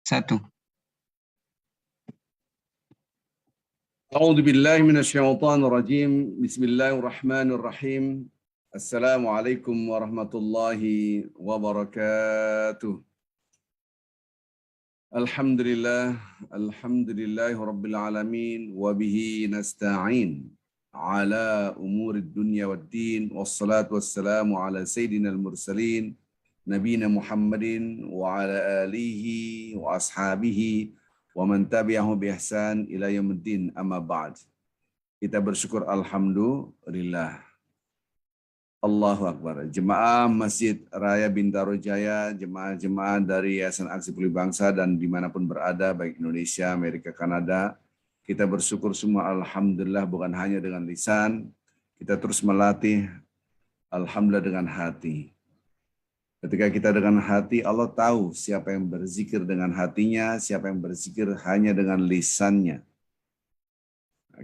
Satu. A'udzu billahi minasyaitonir rajim. Bismillahirrahmanirrahim. Assalamualaikum warahmatullahi wabarakatuh. Alhamdulillahi rabbil alamin wa bihi nasta'in ala umurid dunya waddin wassalatu wassalamu ala sayyidinal mursalin nabiyina Muhammadin wa ala alihi wa ashabihi wa man tabi'ahu bi ihsan ila yaumiddin, amma ba'd. Kita bersyukur alhamdulillah. Allahu Akbar. Jemaah Masjid Raya Bintaro Jaya, jemaah-jemaah dari Yayasan Aksi Peduli Bangsa dan dimanapun berada, baik Indonesia, Amerika, Kanada, kita bersyukur semua alhamdulillah, bukan hanya dengan lisan, kita terus melatih alhamdulillah dengan hati. Ketika kita dengan hati, Allah tahu siapa yang berzikir dengan hatinya, siapa yang berzikir hanya dengan lisannya.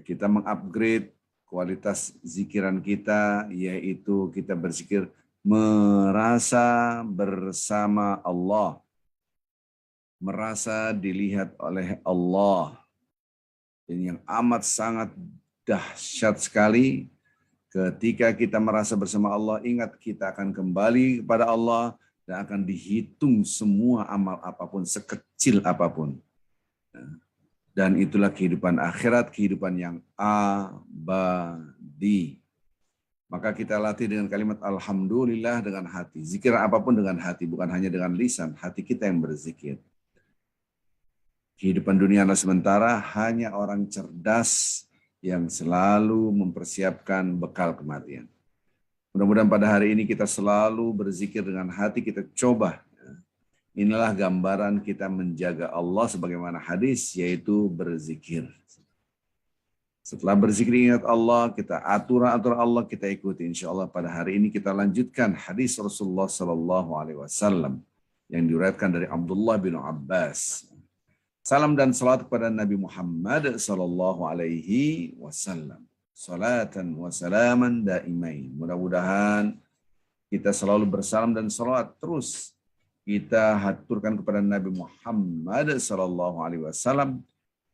Kita mengupgrade kualitas zikiran kita, yaitu kita berzikir merasa bersama Allah, merasa dilihat oleh Allah. Dan yang amat sangat dahsyat sekali, ketika kita merasa bersama Allah, ingat kita akan kembali kepada Allah dan akan dihitung semua amal apapun, sekecil apapun. Dan itulah kehidupan akhirat, kehidupan yang abadi. Maka kita latih dengan kalimat alhamdulillah dengan hati. Zikir apapun dengan hati, bukan hanya dengan lisan. Hati kita yang berzikir. Kehidupan dunia adalah sementara, hanya orang cerdas yang selalu mempersiapkan bekal kematian. Mudah-mudahan pada hari ini kita selalu berzikir dengan hati, kita coba. Inilah gambaran kita menjaga Allah sebagaimana hadis, yaitu berzikir. Setelah berzikir ingat Allah, kita aturan-aturan Allah kita ikuti. Insya Allah pada hari ini kita lanjutkan hadis Rasulullah SAW yang diuriatkan dari Abdullah bin Abbas. Salam dan salat kepada Nabi Muhammad sallallahu alaihi wasallam. Salatan wa salaman daimain. Mudah-mudahan kita selalu bersalam dan salat terus kita haturkan kepada Nabi Muhammad sallallahu alaihi wasallam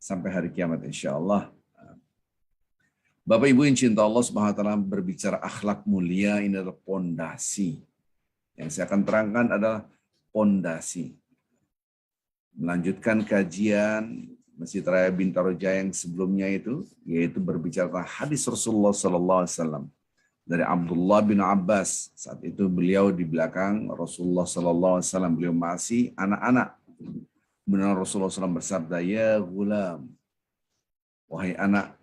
sampai hari kiamat insyaallah. Bapak Ibu yang cinta Allah Subhanahu wa taala, berbicara akhlak mulia ini adalah pondasi. Yang saya akan terangkan adalah pondasi. Melanjutkan kajian Masjid Raya Bintaro Jaya yang sebelumnya itu, yaitu berbicara tentang hadis Rasulullah SAW dari Abdullah bin Abbas. Saat itu beliau di belakang Rasulullah SAW, beliau masih anak-anak. Kemudian Rasulullah SAW bersabda, "Ya gulam, wahai anak,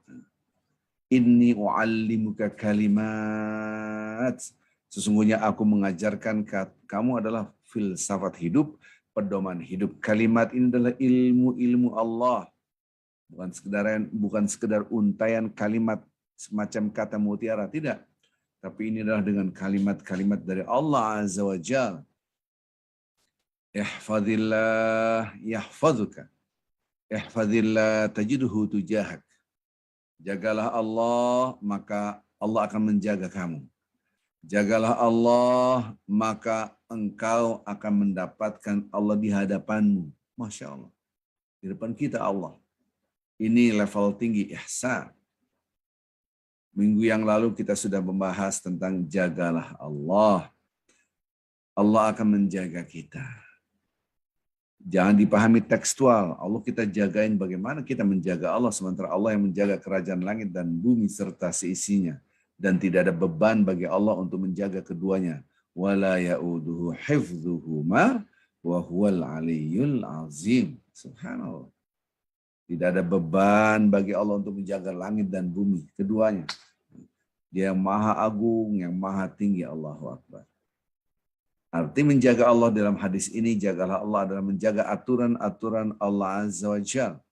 inni u'allimuka kalimat. Sesungguhnya aku mengajarkan kamu adalah filsafat hidup, pedoman hidup." Kalimat ini adalah ilmu-ilmu Allah. Bukan sekedar untaian kalimat semacam kata mutiara, tidak. Tapi ini adalah dengan kalimat-kalimat dari Allah Azza wa Jalla. Ihfazillah yahfazuka. Ihfazillah tajidhu tujahak. Jagalah Allah, maka Allah akan menjaga kamu. Jagalah Allah, maka engkau akan mendapatkan Allah di hadapanmu. Masya Allah. Di depan kita Allah. Ini level tinggi ihsan. Minggu yang lalu kita sudah membahas tentang jagalah Allah. Allah akan menjaga kita. Jangan dipahami tekstual. Allah kita jagain, bagaimana kita menjaga Allah, sementara Allah yang menjaga kerajaan langit dan bumi serta seisinya. Dan tidak ada beban bagi Allah untuk menjaga keduanya. Wala ya'uduhu hifdhuhuma wa huwal aliyyul azim. Subhanallah. Tidak ada beban bagi Allah untuk menjaga langit dan bumi, keduanya. Dia yang maha agung, yang maha tinggi, Allahu Akbar. Arti menjaga Allah dalam hadis ini, jagalah Allah adalah menjaga aturan-aturan Allah Azza wa Jalla.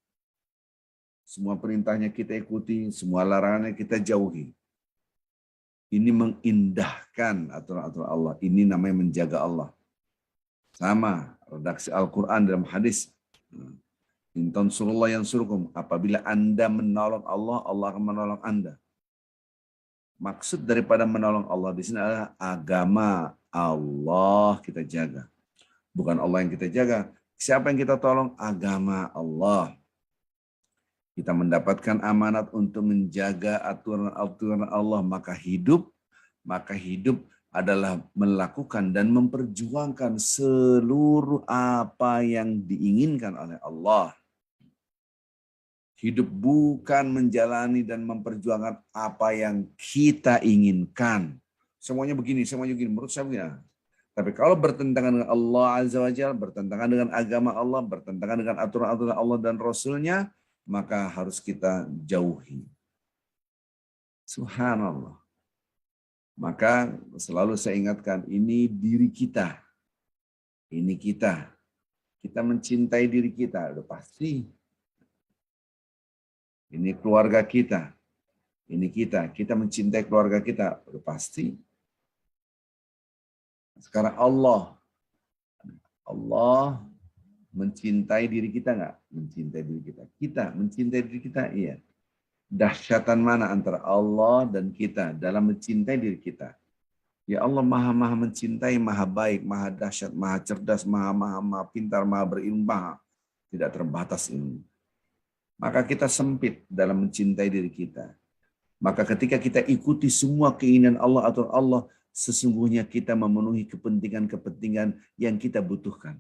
Semua perintahnya kita ikuti, semua larangannya kita jauhi. Ini mengindahkan aturan-aturan Allah. Ini namanya menjaga Allah. Sama, redaksi Al-Quran dalam hadis. In tansurullah yansurkum. Apabila Anda menolong Allah, Allah akan menolong Anda. Maksud daripada menolong Allah di sini adalah agama Allah kita jaga. Bukan Allah yang kita jaga, Siapa yang kita tolong? Agama Allah. Kita mendapatkan amanat untuk menjaga aturan-aturan Allah, maka hidup adalah melakukan dan memperjuangkan seluruh apa yang diinginkan oleh Allah. Hidup bukan menjalani dan memperjuangkan apa yang kita inginkan. Semuanya begini, menurut saya begini. Tapi kalau bertentangan dengan Allah Azza wa Jalla, bertentangan dengan agama Allah, bertentangan dengan aturan-aturan Allah dan Rasulnya, maka harus kita jauhi. Subhanallah. Maka selalu saya ingatkan, ini diri kita. Ini kita. Kita mencintai diri kita, udah pasti. Ini keluarga kita. Ini kita. Kita mencintai keluarga kita, udah pasti. Sekarang Allah mencintai diri kita nggak? Mencintai diri kita. Kita mencintai diri kita, iya. Dahsyatan mana antara Allah dan kita dalam mencintai diri kita. Ya Allah maha mencintai, maha baik, maha dahsyat, maha cerdas, maha pintar, maha berilmu, tidak terbatas ilmu. Maka kita sempit dalam mencintai diri kita. Maka ketika kita ikuti semua keinginan Allah atau Allah, sesungguhnya kita memenuhi kepentingan-kepentingan yang kita butuhkan.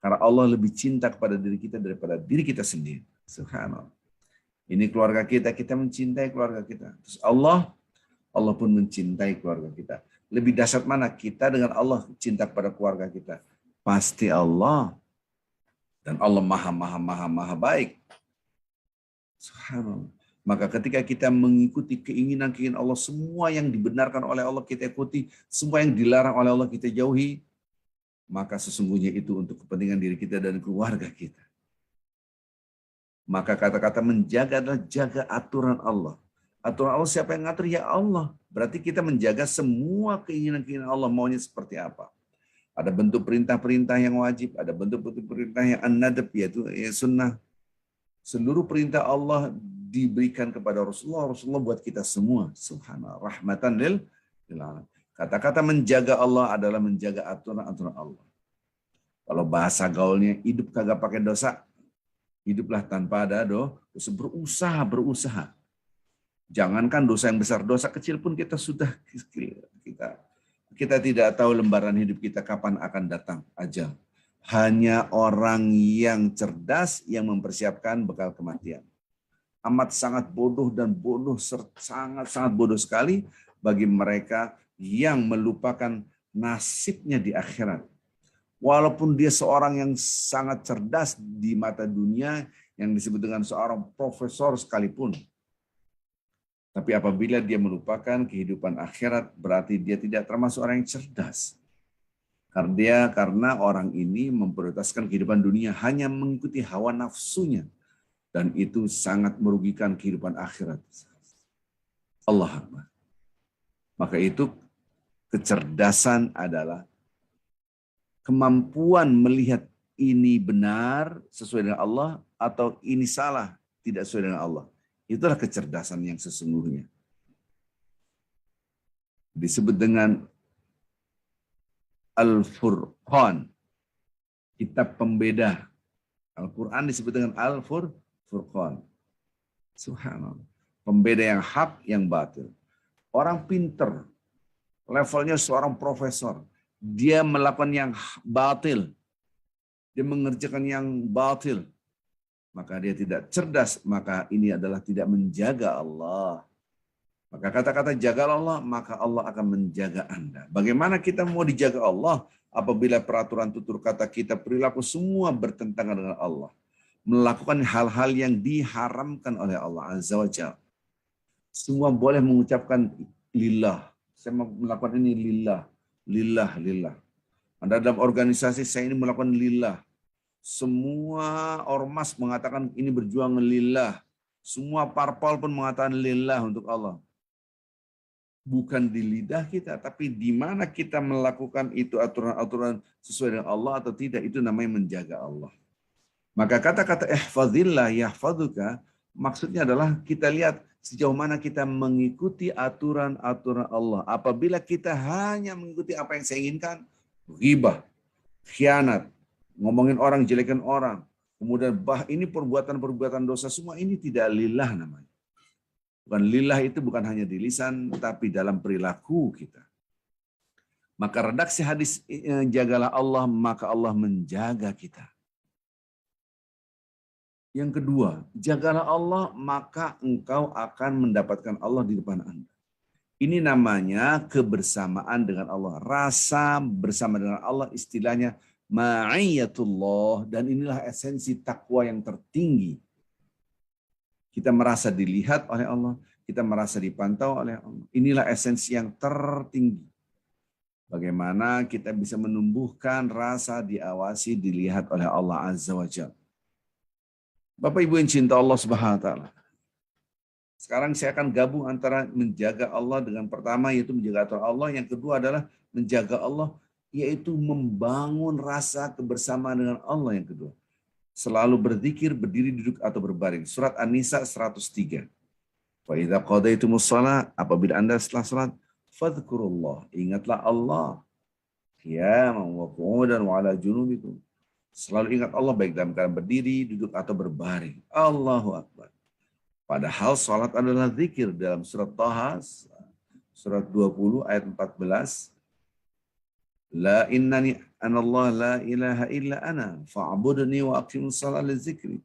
Karena Allah lebih cinta kepada diri kita daripada diri kita sendiri. Subhanallah. Ini keluarga kita, kita mencintai keluarga kita. Terus Allah pun mencintai keluarga kita. Lebih dahsyat mana kita dengan Allah cinta kepada keluarga kita? Pasti Allah. Dan Allah maha baik. Subhanallah. Maka ketika kita mengikuti keinginan Allah, semua yang dibenarkan oleh Allah kita ikuti, semua yang dilarang oleh Allah kita jauhi, maka sesungguhnya itu untuk kepentingan diri kita dan keluarga kita. Maka kata-kata menjaga adalah jaga aturan Allah. Aturan Allah siapa yang ngatur? Ya Allah. Berarti kita menjaga semua keinginan Allah maunya seperti apa. Ada bentuk perintah-perintah yang wajib, ada bentuk-bentuk perintah yang an-nadab, yaitu sunnah. Seluruh perintah Allah diberikan kepada Rasulullah buat kita semua. Subhanallah. Rahmatan lil alamin. Kata-kata menjaga Allah adalah menjaga aturan-aturan Allah. Kalau bahasa gaulnya, hidup kagak pakai dosa, hiduplah tanpa ada dosa. Berusaha. Jangankan dosa yang besar, dosa kecil pun kita sudah kita tidak tahu lembaran hidup kita kapan akan datang ajal. Hanya orang yang cerdas yang mempersiapkan bekal kematian. Amat sangat bodoh sangat bodoh sekali bagi mereka yang melupakan nasibnya di akhirat. Walaupun dia seorang yang sangat cerdas di mata dunia, yang disebut dengan seorang profesor sekalipun. Tapi apabila dia melupakan kehidupan akhirat, berarti dia tidak termasuk orang yang cerdas. Karena orang ini memprioritaskan kehidupan dunia, hanya mengikuti hawa nafsunya. Dan itu sangat merugikan kehidupan akhirat. Allah Akbar. Maka itu kecerdasan adalah kemampuan melihat ini benar sesuai dengan Allah atau ini salah tidak sesuai dengan Allah. Itulah kecerdasan yang sesungguhnya. Disebut dengan Al-Furqan, kitab pembeda. Al-Quran disebut dengan Al-Furqan. Subhanallah. Pembeda yang hak, yang batil. Orang pinter, levelnya seorang profesor. Dia melakukan yang batil. Dia mengerjakan yang batil. Maka dia tidak cerdas. Maka ini adalah tidak menjaga Allah. Maka kata-kata jaga Allah, maka Allah akan menjaga Anda. Bagaimana kita mau dijaga Allah apabila peraturan tutur kata kita, perilaku semua bertentangan dengan Allah. Melakukan hal-hal yang diharamkan oleh Allah Azza wa Jalla. Semua boleh mengucapkan lillah. Saya melakukan ini lillah. Anda dalam organisasi, saya ini melakukan lillah. Semua ormas mengatakan ini berjuang lillah. Semua parpol pun mengatakan lillah untuk Allah. Bukan di lidah kita, tapi di mana kita melakukan itu aturan-aturan sesuai dengan Allah atau tidak, itu namanya menjaga Allah. Maka kata-kata ihfazillah yahfazuka maksudnya adalah kita lihat sejauh mana kita mengikuti aturan-aturan Allah. Apabila kita hanya mengikuti apa yang saya inginkan, ghibah, khianat, ngomongin orang, jelekan orang. Kemudian ini perbuatan-perbuatan dosa semua ini tidak lillah namanya. Bukan lillah itu bukan hanya di lisan, tapi dalam perilaku kita. Maka redaksi hadis jagalah Allah, maka Allah menjaga kita. Yang kedua, jagalah Allah, maka engkau akan mendapatkan Allah di depan Anda. Ini namanya kebersamaan dengan Allah. Rasa bersama dengan Allah istilahnya ma'iyatullah. Dan inilah esensi takwa yang tertinggi. Kita merasa dilihat oleh Allah. Kita merasa dipantau oleh Allah. Inilah esensi yang tertinggi. Bagaimana kita bisa menumbuhkan rasa diawasi, dilihat oleh Allah Azza wa Jalla. Bapak Ibu yang cinta Allah Subhanahu wa taala. Sekarang saya akan gabung antara menjaga Allah dengan pertama yaitu menjaga aturan Allah, yang kedua adalah menjaga Allah yaitu membangun rasa kebersamaan dengan Allah yang kedua. Selalu berzikir, berdiri, duduk atau berbaring. Surat An-Nisa 103. Wa idza qadaitumus shalah, apabila Anda setelah salat, fadhkurullah, ingatlah Allah. Qiyaman wa qu'udan wa ala junubikum. Selalu ingat Allah baik dalam keadaan berdiri, duduk atau berbaring. Allahu Akbar. Padahal salat adalah zikir dalam surat Taha, surat 20 ayat 14. La innani anallah la ilaha illa ana fa'budni wa aqimus shalah li dzikri.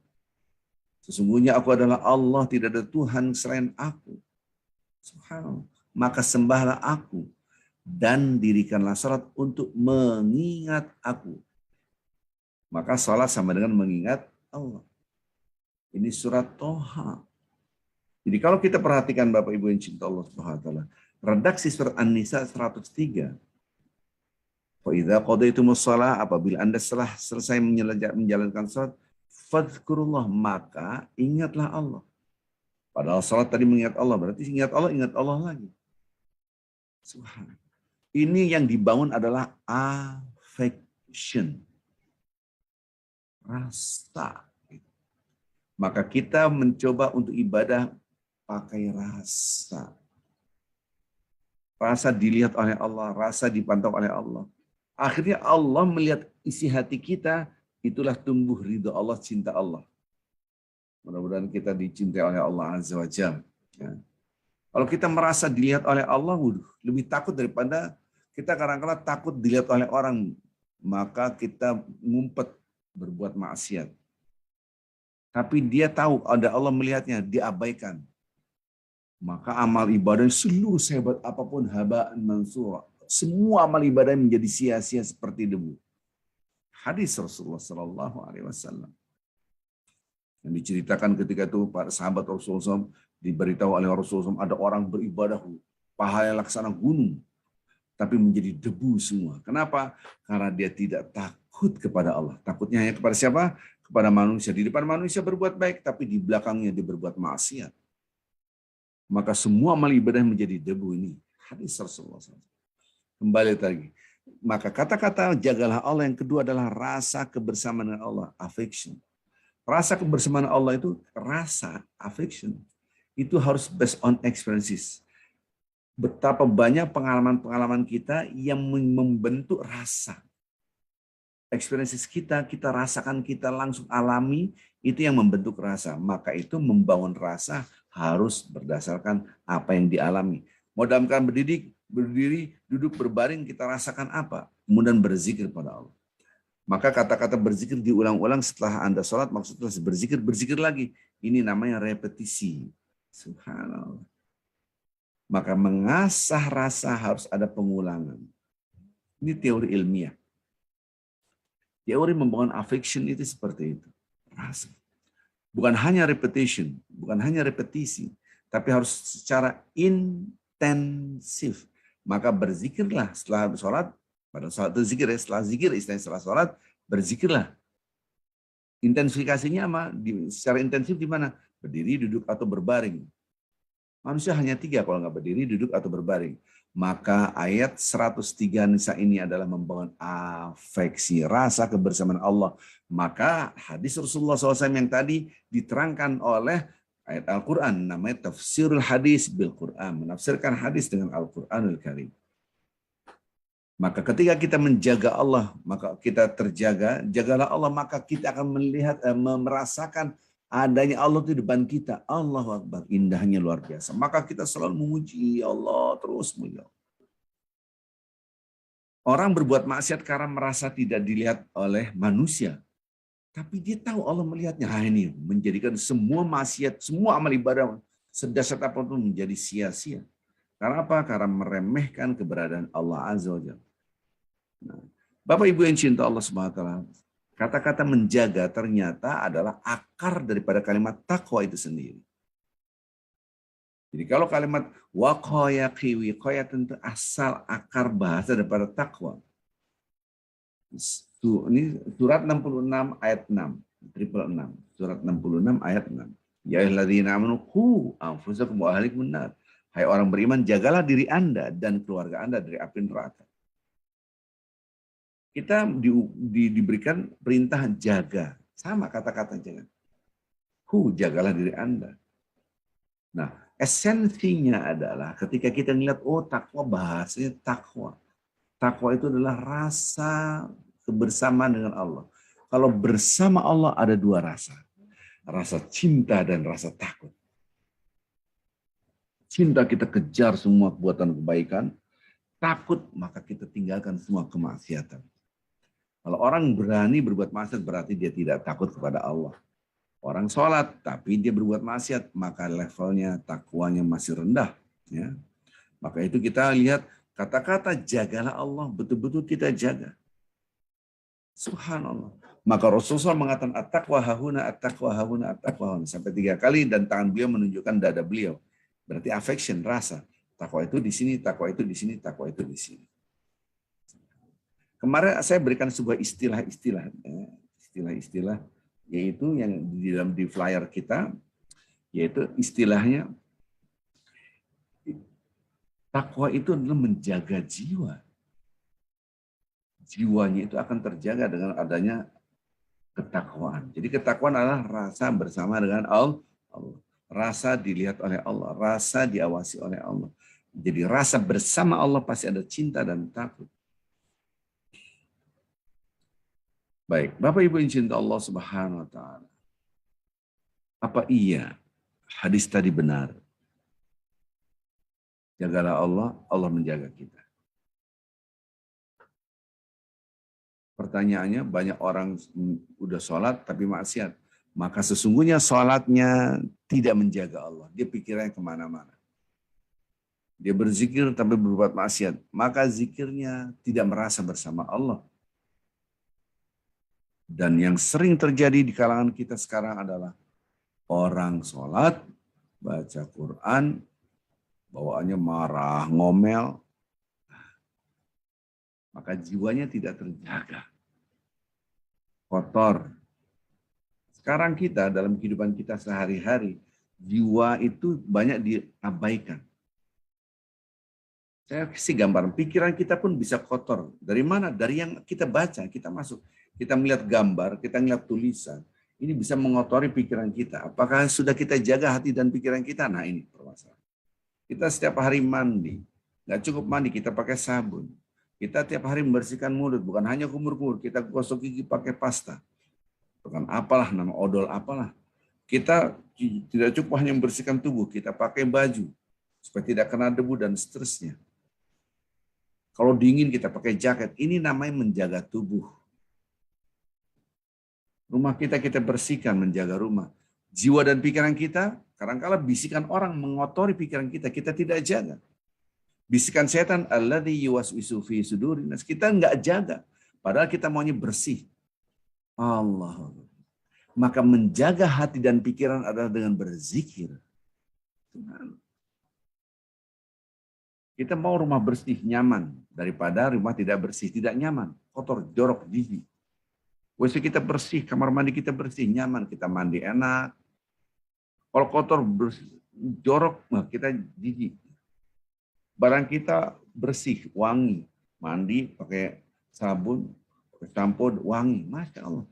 Sesungguhnya aku adalah Allah, tidak ada Tuhan selain aku. Subhanallah. Maka sembahlah aku dan dirikanlah salat untuk mengingat aku. Maka salat sama dengan mengingat Allah. Ini surat Toha. Jadi kalau kita perhatikan Bapak Ibu yang cinta Allah Subhanahu wa taala, redaksi surat An-Nisa 103. Fa idza qadaitumus shalah, apabila Anda setelah selesai menjalankan salat, fadhkurullah, maka ingatlah Allah. Padahal salat tadi mengingat Allah, berarti ingat Allah lagi. Subhanallah. Ini yang dibangun adalah affection. Rasa. Maka kita mencoba untuk ibadah pakai rasa. Rasa dilihat oleh Allah, rasa dipantau oleh Allah. Akhirnya Allah melihat isi hati kita, itulah tumbuh ridho Allah, cinta Allah. Mudah-mudahan kita dicintai oleh Allah Azza wa Jalla. Ya. Kalau kita merasa dilihat oleh Allah, lebih takut daripada kita kadang-kadang takut dilihat oleh orang, maka kita ngumpet berbuat maksiat. Tapi dia tahu ada Allah melihatnya, diabaikan. Maka amal ibadah seluruh sehebat apapun haba'an mansura. Semua amal ibadah menjadi sia-sia seperti debu. Hadis Rasulullah Sallallahu Alaihi Wasallam yang diceritakan ketika itu para sahabat Rasulullah SAW diberitahu oleh Rasulullah SAW ada orang beribadah pahalanya laksana gunung, tapi menjadi debu semua. Kenapa? Karena dia tidak takut kepada Allah. Takutnya hanya kepada siapa? Kepada manusia. Di depan manusia berbuat baik, tapi di belakangnya dia berbuat maksiat. Maka semua amal ibadah menjadi debu ini. Hadis Rasulullah SAW. Kembali lagi. Maka kata-kata jagalah Allah yang kedua adalah rasa kebersamaan dengan Allah, affection. Rasa kebersamaan Allah itu rasa, affection. Itu harus based on experiences. Betapa banyak pengalaman-pengalaman kita yang membentuk rasa. Experiences kita rasakan, kita langsung alami, itu yang membentuk rasa. Maka itu membangun rasa harus berdasarkan apa yang dialami. Mau dalam keadaan berdiri, duduk, berbaring, kita rasakan apa? Kemudian berzikir pada Allah. Maka kata-kata berzikir diulang-ulang setelah Anda sholat, maksudnya berzikir lagi. Ini namanya repetisi. Subhanallah. Maka mengasah rasa harus ada pengulangan. Ini teori ilmiah. Teori membangun affection itu seperti itu. Rasa. Bukan hanya repetition, bukan hanya repetisi, tapi harus secara intensif. Maka berzikirlah setelah sholat, pada saat itu zikir ya, setelah zikir, setelah sholat, berzikirlah. Intensifikasinya apa? Secara intensif di mana? Berdiri, duduk, atau berbaring. Manusia hanya 3 kalau nggak berdiri, duduk, atau berbaring. Maka ayat 103 Nisa ini adalah membangun afeksi, rasa kebersamaan Allah. Maka hadis Rasulullah SAW yang tadi diterangkan oleh ayat Al-Quran, namanya tafsirul hadis bil Quran, menafsirkan hadis dengan Al-Quranul Karim. Maka ketika kita menjaga Allah, maka kita terjaga, jagalah Allah, maka kita akan melihat, merasakan adanya Allah di depan kita. Allahu Akbar, indahnya luar biasa. Maka kita selalu memuji Allah, terus memuji Allah. Orang berbuat maksiat karena merasa tidak dilihat oleh manusia. Tapi dia tahu Allah melihatnya. Nah, ini menjadikan semua maksiat, semua amal ibadah sedasar apapun menjadi sia-sia. Karena apa? Karena meremehkan keberadaan Allah Azza wa Jalla. Nah, Bapak Ibu yang cinta Allah Subhanahu wa taala, kata-kata menjaga ternyata adalah akar daripada kalimat takwa itu sendiri. Jadi kalau kalimat waqaya wiqaya tentu asal akar bahasa daripada takwa. Ini surat 66 ayat 6, triple 6. Surat 66 ayat 6. Ya ayyuhalladzina amanu qu anfusakum wa ahlikum nar. Hai orang beriman, jagalah diri Anda dan keluarga Anda dari api neraka. Kita diberikan perintah jaga. Sama kata-kata jaga. Jagalah diri Anda. Nah, esensinya adalah ketika kita melihat, oh takwa bahasanya takwa. Takwa itu adalah rasa kebersamaan dengan Allah. Kalau bersama Allah ada dua rasa. Rasa cinta dan rasa takut. Cinta kita kejar semua perbuatan kebaikan. Takut maka kita tinggalkan semua kemaksiatan. Kalau orang berani berbuat maksiat berarti dia tidak takut kepada Allah. Orang sholat tapi dia berbuat maksiat maka levelnya takwanya masih rendah. Ya. Maka itu kita lihat kata-kata jagalah Allah betul-betul kita jaga. Subhanallah. Maka Rasulullah mengatakan at-taqwa hahuna, at-taqwa hahuna, at-taqwa hahuna. Sampai 3 kali dan tangan beliau menunjukkan dada beliau. Berarti affection, rasa. Takwa itu di sini, takwa itu di sini, takwa itu di sini. Kemarin saya berikan sebuah istilah-istilah, yaitu yang di flyer kita, yaitu istilahnya takwa itu adalah menjaga jiwa. Jiwanya itu akan terjaga dengan adanya ketakwaan. Jadi ketakwaan adalah rasa bersama dengan Allah. Rasa dilihat oleh Allah, rasa diawasi oleh Allah. Jadi rasa bersama Allah pasti ada cinta dan takut. Baik, Bapak Ibu yang cinta Allah Subhanahu wa taala. Apa iya hadis tadi benar? Jagalah Allah, Allah menjaga kita. Pertanyaannya, banyak orang udah sholat tapi maksiat. Maka sesungguhnya sholatnya tidak menjaga Allah. Dia pikirannya kemana-mana. Dia berzikir tapi berbuat maksiat. Maka zikirnya tidak merasa bersama Allah. Dan yang sering terjadi di kalangan kita sekarang adalah orang sholat, baca Quran, bawaannya marah, ngomel. Maka jiwanya tidak terjaga. Kotor. Sekarang kita dalam kehidupan kita sehari-hari, jiwa itu banyak diabaikan. Saya kasih gambaran, pikiran kita pun bisa kotor. Dari mana? Dari yang kita baca, kita masuk. Kita melihat gambar, kita melihat tulisan. Ini bisa mengotori pikiran kita. Apakah sudah kita jaga hati dan pikiran kita? Nah ini permasalahan. Kita setiap hari mandi. Nggak cukup mandi, kita pakai sabun. Kita tiap hari membersihkan mulut. Bukan hanya kumur-kumur, kita gosok gigi pakai pasta. Bukan apalah, nama odol apalah. Kita tidak cukup hanya membersihkan tubuh, kita pakai baju. Supaya tidak kena debu dan seterusnya. Kalau dingin kita pakai jaket. Ini namanya menjaga tubuh. Rumah kita bersihkan, menjaga rumah. Jiwa dan pikiran kita, kadang-kala bisikan orang mengotori pikiran kita, kita tidak jaga. Bisikan setan, alladzi yuwaswisu fi sudurin nas, kita enggak jaga. Padahal kita maunya bersih. Allah. Maka menjaga hati dan pikiran adalah dengan berzikir. Kita mau rumah bersih, nyaman. Daripada rumah tidak bersih, tidak nyaman. Kotor, jorok, jijik. WC kita bersih, kamar mandi kita bersih, nyaman. Kita mandi enak. Kalau kotor, bersih, jorok, nah kita jijik. Barang kita bersih, wangi. Mandi pakai sabun, pakai sampo, wangi. Masya Allah.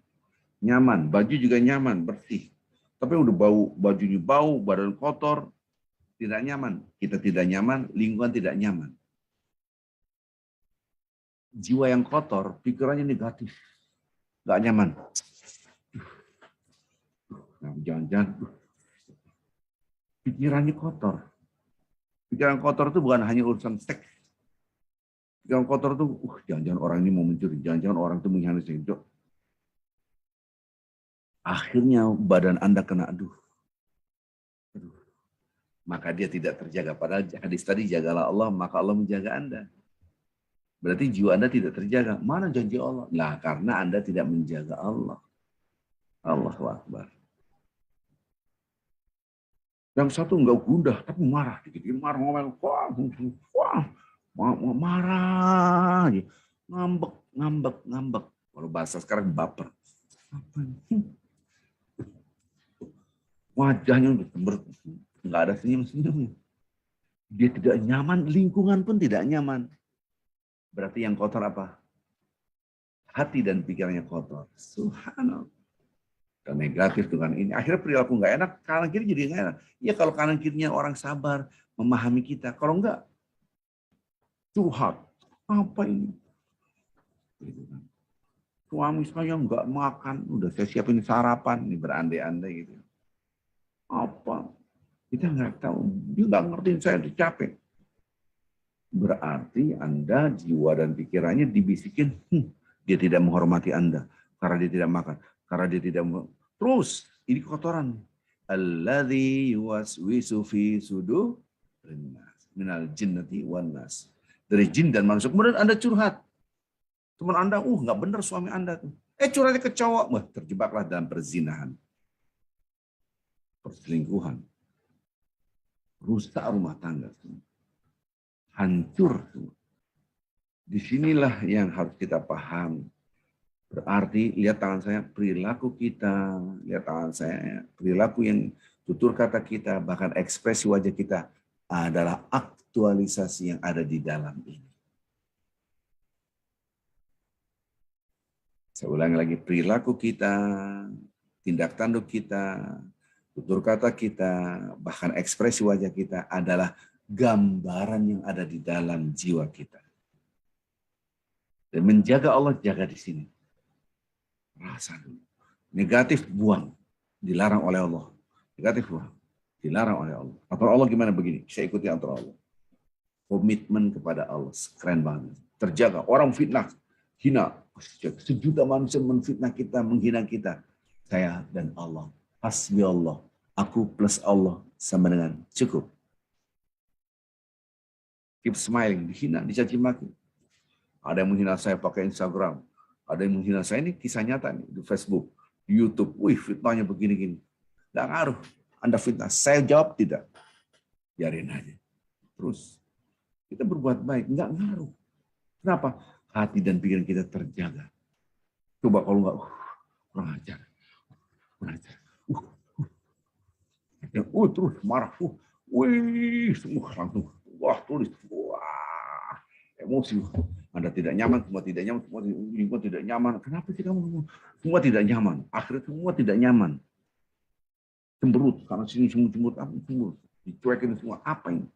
Nyaman, baju juga nyaman, bersih. Tapi udah bau, bajunya bau, badan kotor, tidak nyaman. Kita tidak nyaman, lingkungan tidak nyaman. Jiwa yang kotor, pikirannya negatif, nggak nyaman. Nah, jangan-jangan pikirannya kotor. Pikiran kotor itu bukan hanya urusan seks. Pikiran kotor itu, jangan-jangan orang ini mau mencuri, jangan-jangan orang itu mengkhianati saya. Akhirnya badan Anda kena aduh. Maka dia tidak terjaga. Padahal hadis tadi, jagalah Allah, maka Allah menjaga Anda. Berarti jiwa Anda tidak terjaga. Mana janji Allah? Lah, karena Anda tidak menjaga Allah. Allahu Akbar. Yang satu enggak gundah, tapi marah. Dikit-dikit marah, ngomel, wah, marah. Ngambek. Kalau bahasa sekarang baper. Wajahnya nggak ada senyum-senyumnya. Dia tidak nyaman, lingkungan pun tidak nyaman. Berarti yang kotor apa? Hati dan pikirannya kotor. Subhanallah. Dan negatif dengan ini. Akhirnya perilaku nggak enak, kanan kiri jadi nggak enak. Ya kalau kanan kirinya orang sabar, memahami kita. Kalau enggak, curhat. Apa ini? Gitu kan. Suami saya nggak makan, udah saya siapin sarapan, ini berandai-andai gitu. Apa? Kita nggak tahu. Dia nggak ngertiin saya, udah capek. Berarti Anda jiwa dan pikirannya dibisikin, dia tidak menghormati Anda karena dia tidak makan, karena dia tidak terus ini kotoran. Alladzi yuwaswisu fi sudurin nas minal jinnati wan nas. Dari jin dan manusia. Kemudian Anda curhat. Teman Anda, nggak benar suami Anda tuh. Curhatnya ke cowok, terjebaklah dalam perzinahan. Perselingkuhan. Rusak rumah tangga. Hancur. Disinilah yang harus kita pahami. Berarti lihat tangan saya, perilaku kita, lihat tangan saya, perilaku yang tutur kata kita, bahkan ekspresi wajah kita adalah aktualisasi yang ada di dalam ini. Saya ulangi lagi, perilaku kita, tindak tanduk kita, tutur kata kita, bahkan ekspresi wajah kita adalah gambaran yang ada di dalam jiwa kita. Dan menjaga Allah, jaga di sini. Rasa dulu. Negatif buang, dilarang oleh Allah. Negatif buang, dilarang oleh Allah. Atur Allah gimana begini? Saya ikuti atur Allah. Komitmen kepada Allah, keren banget. Terjaga, orang fitnah, hina. Sejuta manusia menfitnah kita, menghina kita. Saya dan Allah. Hasbi Allah. Aku plus Allah sama dengan cukup. Keep smiling, dihina, dicaci maki. Ada yang menghina saya pakai Instagram. Ada yang menghina saya, ini kisah nyata nih, di Facebook, di YouTube. Wih, fitnahnya begini-gini. Nggak ngaruh. Anda fitnah. Saya jawab tidak. Biarin aja. Terus, kita berbuat baik. Nggak ngaruh. Kenapa? Hati dan pikiran kita terjaga. Coba kalau nggak, kurang ajar. Kurang ajar. Terus marah. Wih, semua langsung. Wah, tulis. Wah, emosi. Anda tidak nyaman, semua tidak nyaman, semua tidak nyaman. Kenapa sih kamu? Semua tidak nyaman. Akhirnya semua tidak nyaman. Cemberut, karena sini cemberut, apa cemberut? Dicuekin semua, apa ini?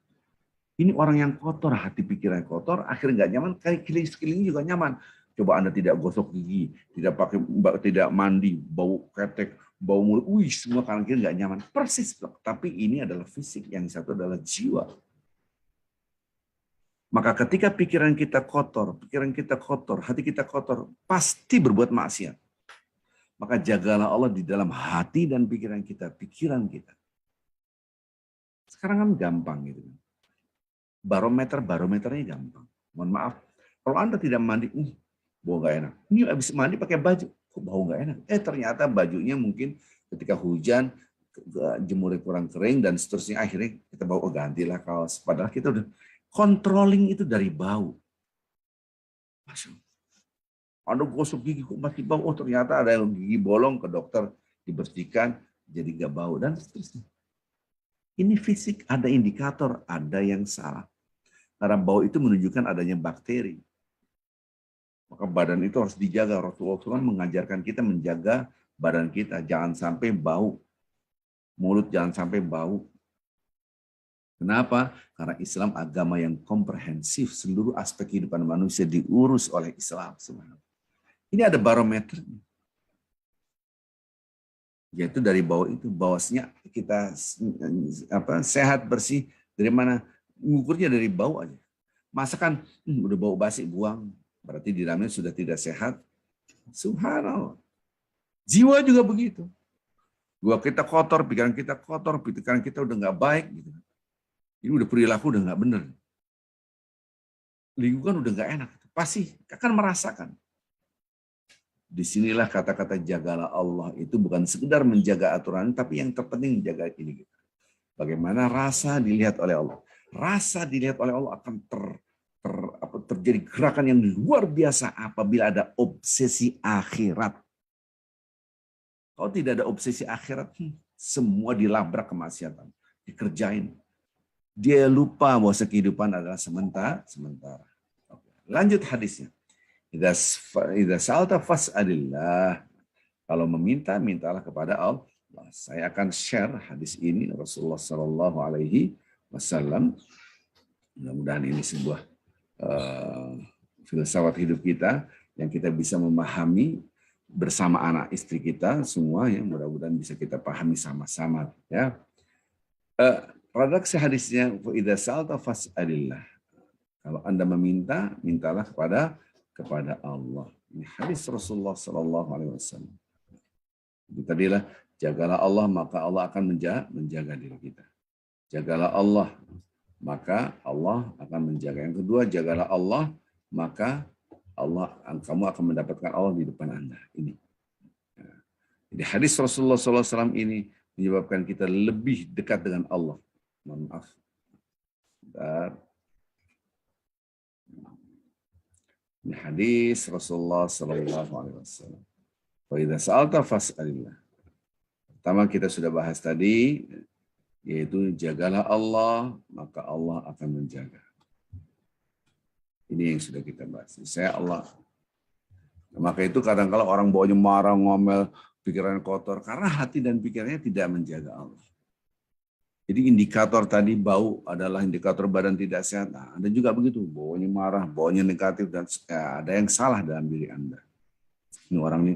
Ini orang yang kotor, hati pikiran kotor, akhirnya nggak nyaman, sekeliling juga nyaman. Coba Anda tidak gosok gigi, tidak mandi, bau ketek, bau mulut, semua kanan kiri nggak nyaman. Persis, tapi ini adalah fisik, yang satu adalah jiwa. Maka ketika pikiran kita kotor, hati kita kotor, pasti berbuat maksiat. Maka jagalah Allah di dalam hati dan pikiran kita. Sekarang kan gampang gitu. Barometernya gampang. Mohon maaf, kalau Anda tidak mandi, bau nggak enak. Ini habis mandi pakai baju, kok bau nggak enak? Ternyata bajunya mungkin ketika hujan, jemurnya kurang kering, dan seterusnya akhirnya kita bawa gantilah kaos. Padahal kita udah controlling itu dari bau. Masuk. Anda gosok gigi kok masih bau, ternyata ada yang gigi bolong, ke dokter dibersihkan, jadi nggak bau, dan seterusnya. Ini fisik, ada indikator, ada yang salah. Karena bau itu menunjukkan adanya bakteri. Maka badan itu harus dijaga. Rasulullah SAW mengajarkan kita menjaga badan kita. Jangan sampai bau. Mulut jangan sampai bau. Kenapa? Karena Islam agama yang komprehensif, seluruh aspek kehidupan manusia diurus oleh Islam. Ini ada barometernya. Yaitu dari bawah itu, bawahnya kita sehat bersih dari mana? Mengukurnya dari bau aja. Masakan udah bau basi buang, berarti di dalamnya sudah tidak sehat. Subhanallah. Jiwa juga begitu. Gua kita kotor, pikiran kita kotor, pikiran kita udah nggak baik gitu. Ini udah perilaku udah nggak benar. Lingkungan udah nggak enak. Pasti akan merasakan. Disinilah kata-kata jagalah Allah itu bukan sekedar menjaga aturan, tapi yang terpenting menjaga ini. Bagaimana rasa dilihat oleh Allah. Rasa dilihat oleh Allah akan terjadi gerakan yang luar biasa apabila ada obsesi akhirat. Kalau tidak ada obsesi akhirat, semua dilabrak kemaksiatan, dikerjain. Dia lupa bahwa kehidupan adalah sementara. Lanjut hadisnya. Idza sa'alta fas'alillah. Kalau meminta, mintalah kepada Allah. Saya akan share hadis ini Rasulullah Shallallahu Alaihi Wasallam. Mudah-mudahan ini sebuah filsafat hidup kita yang kita bisa memahami bersama anak istri kita semua, ya mudah-mudahan bisa kita pahami sama-sama, ya. Redaksi hadisnya, idza sa'alta fas'alillah. Kalau Anda meminta, mintalah kepada Allah. Ini hadis Rasulullah Sallallahu Alaihi Wasallam. Itu tadilah, jagalah Allah maka Allah akan menjaga diri kita. Jagalah Allah maka Allah akan menjaga. Yang kedua, jagalah Allah maka kamu akan mendapatkan Allah di depan Anda. Ini. Jadi hadis Rasulullah SAW ini menyebabkan kita lebih dekat dengan Allah. Mohon maaf. Ini hadis Rasulullah SAW. Wa idza sa'alta fas'alillah. Pertama kita sudah bahas tadi, yaitu jagalah Allah, maka Allah akan menjaga. Ini yang sudah kita bahas. Saya Allah. Maka itu kadang-kala orang bawanya marah, ngomel, pikiran kotor, karena hati dan pikirannya tidak menjaga Allah. Jadi indikator tadi bau adalah indikator badan tidak sehat. Nah, Anda juga begitu, baunya marah, baunya negatif, dan ada yang salah dalam diri Anda. Ini orang ini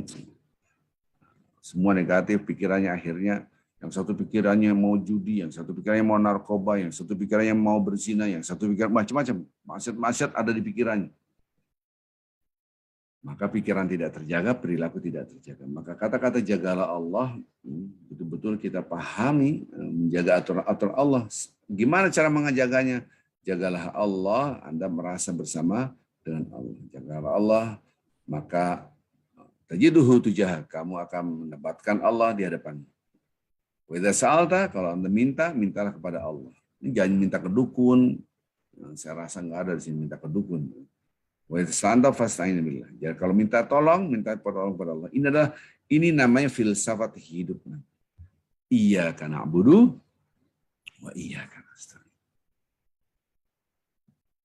semua negatif, pikirannya akhirnya yang satu pikirannya mau judi, yang satu pikirannya mau narkoba, yang satu pikirannya mau berzina, yang satu pikiran macam-macam. Maksiat ada di pikirannya. Maka pikiran tidak terjaga, perilaku tidak terjaga. Maka kata-kata jagalah Allah, betul-betul kita pahami, menjaga aturan Allah. Gimana cara mengajaganya? Jagalah Allah, Anda merasa bersama dengan Allah. Jagalah Allah, maka tajiduhu tujahak, kamu akan mendapatkan Allah di hadapanmu. Wa idza sa'alta, kalau Anda minta, mintalah kepada Allah. Ini jangan minta ke dukun. Saya rasa nggak ada di sini minta ke dukun. Wa idza sa'alta fasta'in billah. Jadi kalau minta tolong, minta tolong kepada Allah. Ini namanya filsafat hidup. Iyyaka na'budu wa iyyaka nasta'in.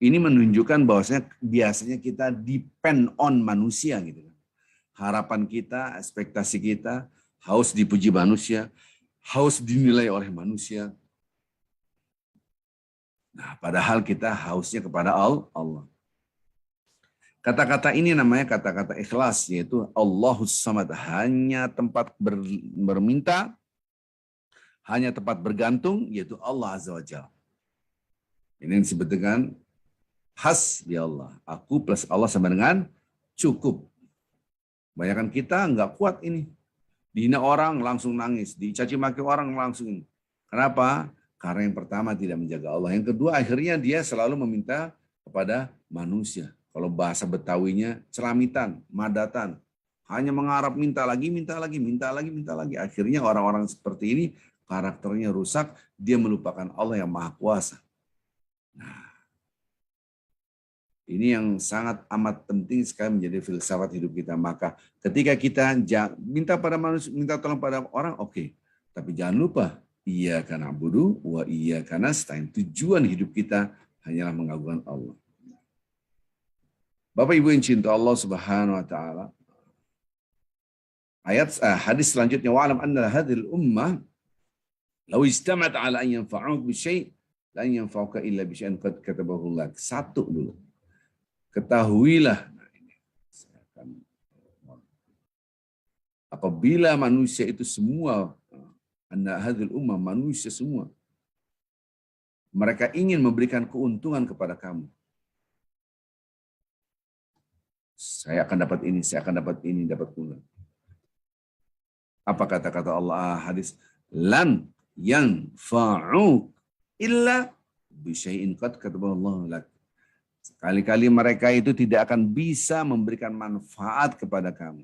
Ini menunjukkan bahwasanya biasanya kita depend on manusia gitu kan. Harapan kita, ekspektasi kita haus dipuji manusia, haus dinilai oleh manusia. Nah, padahal kita hausnya kepada Allah. Kata-kata ini namanya kata-kata ikhlas, yaitu Allahus Samad, hanya tempat berminta, hanya tempat bergantung, yaitu Allah Azza wa Jalla. Ini disebut dengan hasbi Allah. Aku plus Allah sama dengan cukup. Banyakan kita nggak kuat ini. Dihina orang langsung nangis, dicaci maki orang langsung. Kenapa? Karena yang pertama tidak menjaga Allah. Yang kedua akhirnya dia selalu meminta kepada manusia. Kalau bahasa Betawinya celamitan, madatan. Hanya mengharap minta lagi. Akhirnya orang-orang seperti ini karakternya rusak, dia melupakan Allah yang Maha Kuasa. Nah, ini yang sangat amat penting sekali menjadi filsafat hidup kita. Maka ketika kita minta pada manusia, minta tolong pada orang, oke. Tapi jangan lupa, iyyaka na'budu wa iyyaka nasta'in. Tujuan hidup kita hanyalah mengagungkan Allah. Bapak Ibu yang cinta Allah Subhanahu wa taala. Hadis selanjutnya, wa'lam anna hadhil ummah law istama'at 'ala an yanfa'uka bi syai' lan yanfa'uka illa bi syai'in qad katabahu lak. Satu dulu. Ketahuilah, apabila manusia itu semua, anna hadzal ummah, manusia semua, mereka ingin memberikan keuntungan kepada kamu. Saya akan dapat ini, saya akan dapat ini, dapat keuntungan. Apa kata-kata Allah hadis? Lan yanfa'uk illa bi syai'in qad katabahu Allah lak. Sekali-kali mereka itu tidak akan bisa memberikan manfaat kepada kamu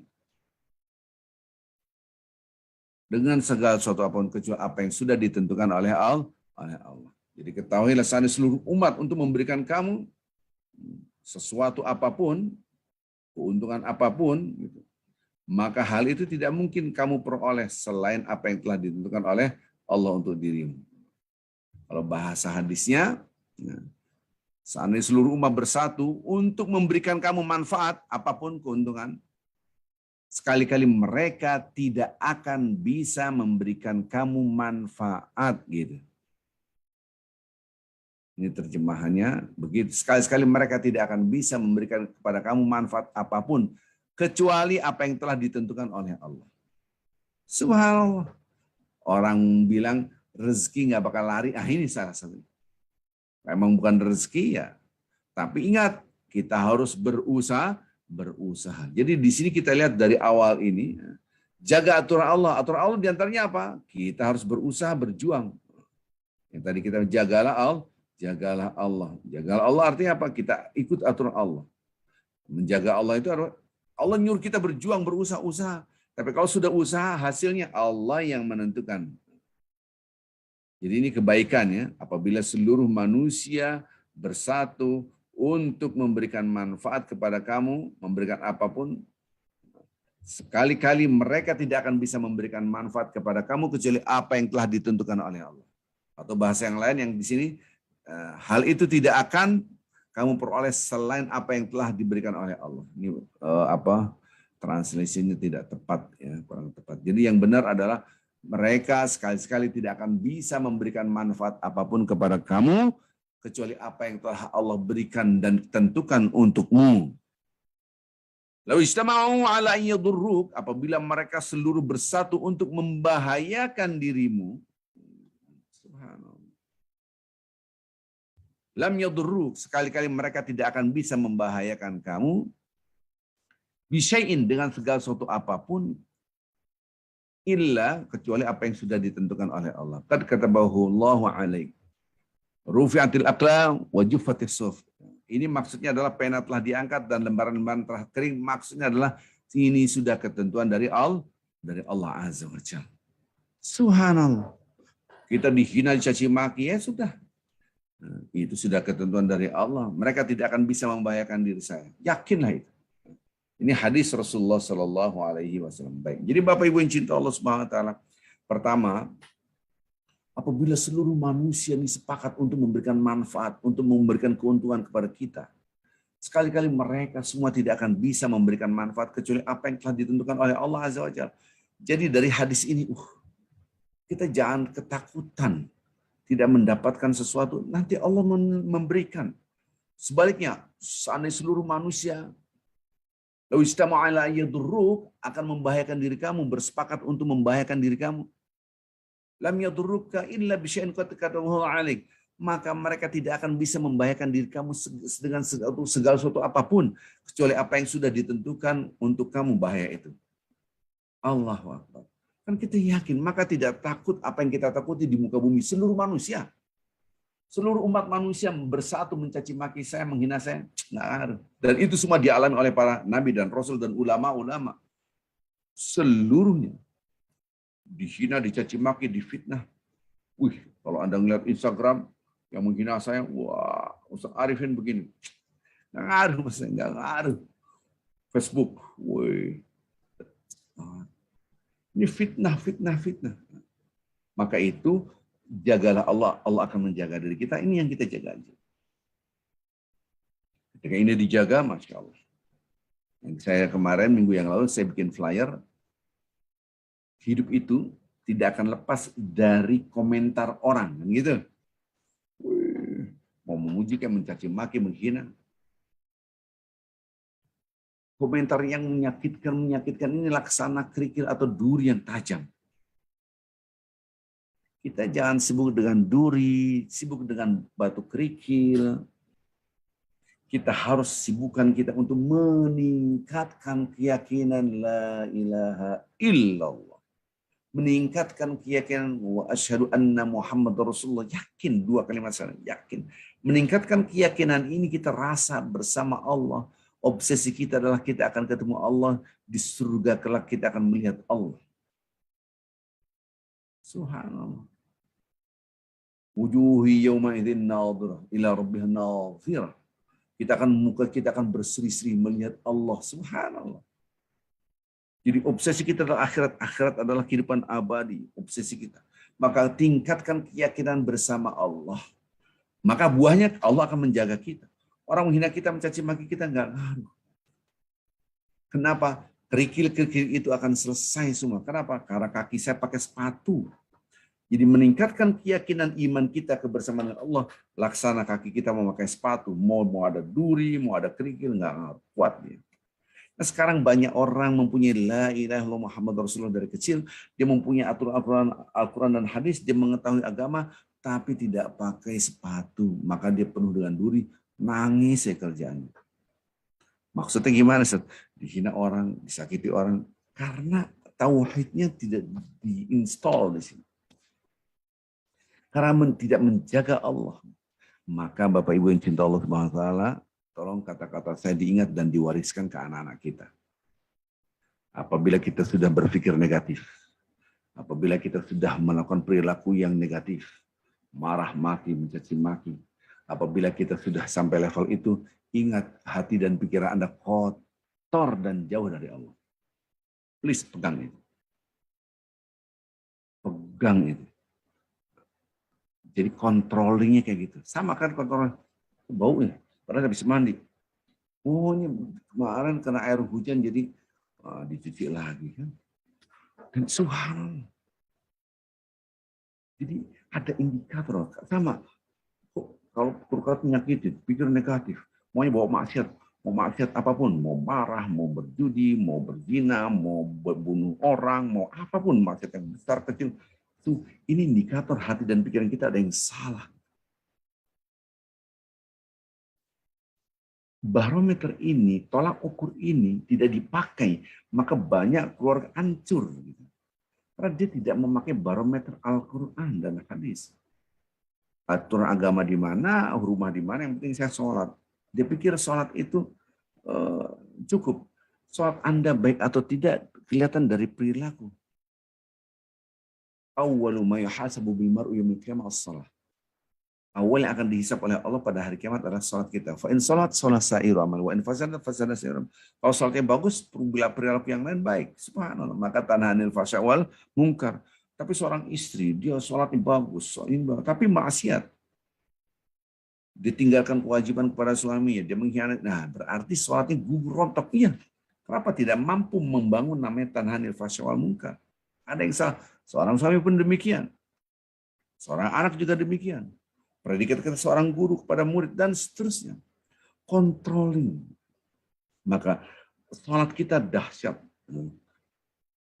dengan segala sesuatu apapun kecuali apa yang sudah ditentukan oleh Allah. Jadi ketahuilah seandainya seluruh umat untuk memberikan kamu sesuatu apapun, keuntungan apapun, gitu, maka hal itu tidak mungkin kamu peroleh selain apa yang telah ditentukan oleh Allah untuk dirimu. Kalau bahasa hadisnya, seandainya seluruh umat bersatu untuk memberikan kamu manfaat, apapun keuntungan, sekali-kali mereka tidak akan bisa memberikan kamu manfaat, gitu. Ini terjemahannya begitu. Sekali-sekali mereka tidak akan bisa memberikan kepada kamu manfaat apapun kecuali apa yang telah ditentukan oleh Allah. Subhanallah. Orang bilang rezeki nggak bakal lari. Ini salah satu. Memang bukan rezeki ya. Tapi ingat, kita harus berusaha. Jadi di sini kita lihat dari awal ini, jaga aturan Allah. Aturan Allah diantaranya apa? Kita harus berusaha, berjuang. Yang tadi kita jagalah Allah. Jagalah Allah artinya apa? Kita ikut aturan Allah. Menjaga Allah itu Allah nyuruh kita berjuang, berusaha. Tapi kalau sudah usaha, hasilnya Allah yang menentukan. Jadi ini kebaikannya apabila seluruh manusia bersatu untuk memberikan manfaat kepada kamu, memberikan apapun, sekali-kali mereka tidak akan bisa memberikan manfaat kepada kamu kecuali apa yang telah ditentukan oleh Allah. Atau bahasa yang lain yang di sini, hal itu tidak akan kamu peroleh selain apa yang telah diberikan oleh Allah. Ini translation-nya tidak tepat, ya, kurang tepat. Jadi yang benar adalah mereka sekali-sekali tidak akan bisa memberikan manfaat apapun kepada kamu kecuali apa yang telah Allah berikan dan tentukan untukmu. Lalu istama'u ala yadurruk, apabila mereka seluruh bersatu untuk membahayakan dirimu, subhanallah. Lam yadurruk, sekali-kali mereka tidak akan bisa membahayakan kamu bisyai'in, dengan segala sesuatu apapun, illa, kecuali apa yang sudah ditentukan oleh Allah. Qad katabahu Allahu alaik. Rufi'atil aqlam wa juffatis suf. Ini maksudnya adalah pena telah diangkat dan lembaran-lembaran telah kering. Maksudnya adalah ini sudah ketentuan dari Allah Azza wa Jalla. Subhanallah. Kita dihina, dicaci maki, ya sudah. Itu sudah ketentuan dari Allah. Mereka tidak akan bisa membahayakan diri saya. Yakinlah itu. Ini hadis Rasulullah Shallallahu Alaihi Wasallam. Baik. Jadi Bapak Ibu yang cinta Allah Subhanahu Wa Taala, pertama, apabila seluruh manusia ini sepakat untuk memberikan manfaat, untuk memberikan keuntungan kepada kita, sekali-kali mereka semua tidak akan bisa memberikan manfaat kecuali apa yang telah ditentukan oleh Allah Azza wa Jalla. Jadi dari hadis ini, kita jangan ketakutan tidak mendapatkan sesuatu, nanti Allah memberikan. Sebaliknya, seandainya seluruh manusia lalu istama'u ala yadurruk, akan membahayakan diri kamu, bersepakat untuk membahayakan diri kamu. Lam yadurruka illa bisyai'in qad katabahu alaik. Maka mereka tidak akan bisa membahayakan diri kamu dengan segala sesuatu apapun kecuali apa yang sudah ditentukan untuk kamu bahaya itu. Allahu Akbar. Kan kita yakin, maka tidak takut apa yang kita takuti di muka bumi. Seluruh manusia. Seluruh umat manusia bersatu mencaci maki saya, menghina saya, nggak ada. Dan itu semua dialami oleh para nabi dan rasul dan ulama-ulama. Seluruhnya dihina, dicaci maki, difitnah. Kalau Anda ngeliat Instagram yang menghina saya, wah, Ustaz Arifin begini. Nggak ngaruh, nggak ngaruh. Facebook, ini fitnah. Maka itu jagalah Allah, Allah akan menjaga diri kita. Ini yang kita jaga aja. Ketika ini dijaga, Masya Allah. Yang saya kemarin, minggu yang lalu, saya bikin flyer. Hidup itu tidak akan lepas dari komentar orang. Gitu. mau memuji, mencaci maki, menghina. Komentar yang menyakitkan ini laksana kerikil atau duri yang tajam. Kita jangan sibuk dengan duri, sibuk dengan batu kerikil. Kita harus sibukkan kita untuk meningkatkan keyakinan la ilaha illallah. Meningkatkan keyakinan wa asyhadu anna Muhammad Rasulullah. Yakin, dua kalimat sana, yakin. Meningkatkan keyakinan ini kita rasa bersama Allah. Obsesi kita adalah kita akan ketemu Allah di surga, kelak kita akan melihat Allah. Subhanallah. Wujuhi yawma idzin nadhirah ila rabbiha nadhirah. Muka kita akan berseri-seri melihat Allah. Subhanallah. Jadi obsesi kita adalah akhirat. Akhirat adalah kehidupan abadi. Obsesi kita. Maka tingkatkan keyakinan bersama Allah. Maka buahnya Allah akan menjaga kita. Orang menghina kita, mencaci maki kita enggak ngaruh. Kenapa? Kerikil-kerikil itu akan selesai semua. Kenapa? Karena kaki saya pakai sepatu. Jadi meningkatkan keyakinan iman kita kebersamaan dengan Allah. Laksana kaki kita memakai sepatu. Mau ada duri, mau ada kerikil, enggak kuat dia. Nah, sekarang banyak orang mempunyai la ilaha illallah Muhammad Rasulullah dari kecil. Dia mempunyai aturan Al-Quran dan hadis. Dia mengetahui agama, tapi tidak pakai sepatu. Maka dia penuh dengan duri. Nangis ya kerjaannya. Maksudnya gimana, Ustaz? Dihina orang, disakiti orang. Karena tauhidnya tidak diinstal di sini. Karena tidak menjaga Allah. Maka Bapak Ibu yang cinta Allah Subhanahu wa taala, tolong kata-kata saya diingat dan diwariskan ke anak-anak kita. Apabila kita sudah berpikir negatif, apabila kita sudah melakukan perilaku yang negatif, marah maki, mencaci maki, apabila kita sudah sampai level itu, ingat hati dan pikiran Anda kotor dan jauh dari Allah. Please pegang itu. Pegang itu. Jadi controllingnya kayak gitu. Sama kan kontrol baunya. Padahal habis mandi. Oh ini kemarin kena air hujan jadi dicuci lagi kan. Dan subhanallah. Jadi ada indikator. Sama. Kalau perkara penyakit, pikir negatif. Maunya bawa maksiat. Mau maksiat apapun. Mau marah, mau berjudi, mau berzina, mau membunuh orang, mau apapun. Maksiat yang besar, kecil. Ini indikator hati dan pikiran kita ada yang salah. Barometer ini, tolak ukur ini tidak dipakai, maka banyak keluarga hancur. Karena dia tidak memakai barometer Al-Quran dan hadis. Aturan agama di mana, rumah di mana, yang penting saya sholat. Dia pikir sholat itu cukup. Sholat Anda baik atau tidak, kelihatan dari perilaku. Awwalu ma yuhasabu bil mar'u yaumil qiyamah as-shalah. Awal yang akan dihisab oleh Allah pada hari kiamat adalah salat kita. Fa in salat sairu amal wa in fasada sairu. Kalau salatnya bagus, perilaku yang lain baik. Subhanallah. Maka tanhanil fasya wal munkar. Tapi seorang istri, dia salatnya bagus, tapi maksiat. Ditinggalkan kewajiban kepada suaminya, dia mengkhianati. Nah, berarti salatnya gugur rontok. Iya. Kenapa tidak mampu membangun namanya tanhanil fasya wal munkar? Ada yang salah. Seorang suami pun demikian. Seorang anak juga demikian. Predikat seorang guru kepada murid dan seterusnya. Controlling. Maka sholat kita dahsyat.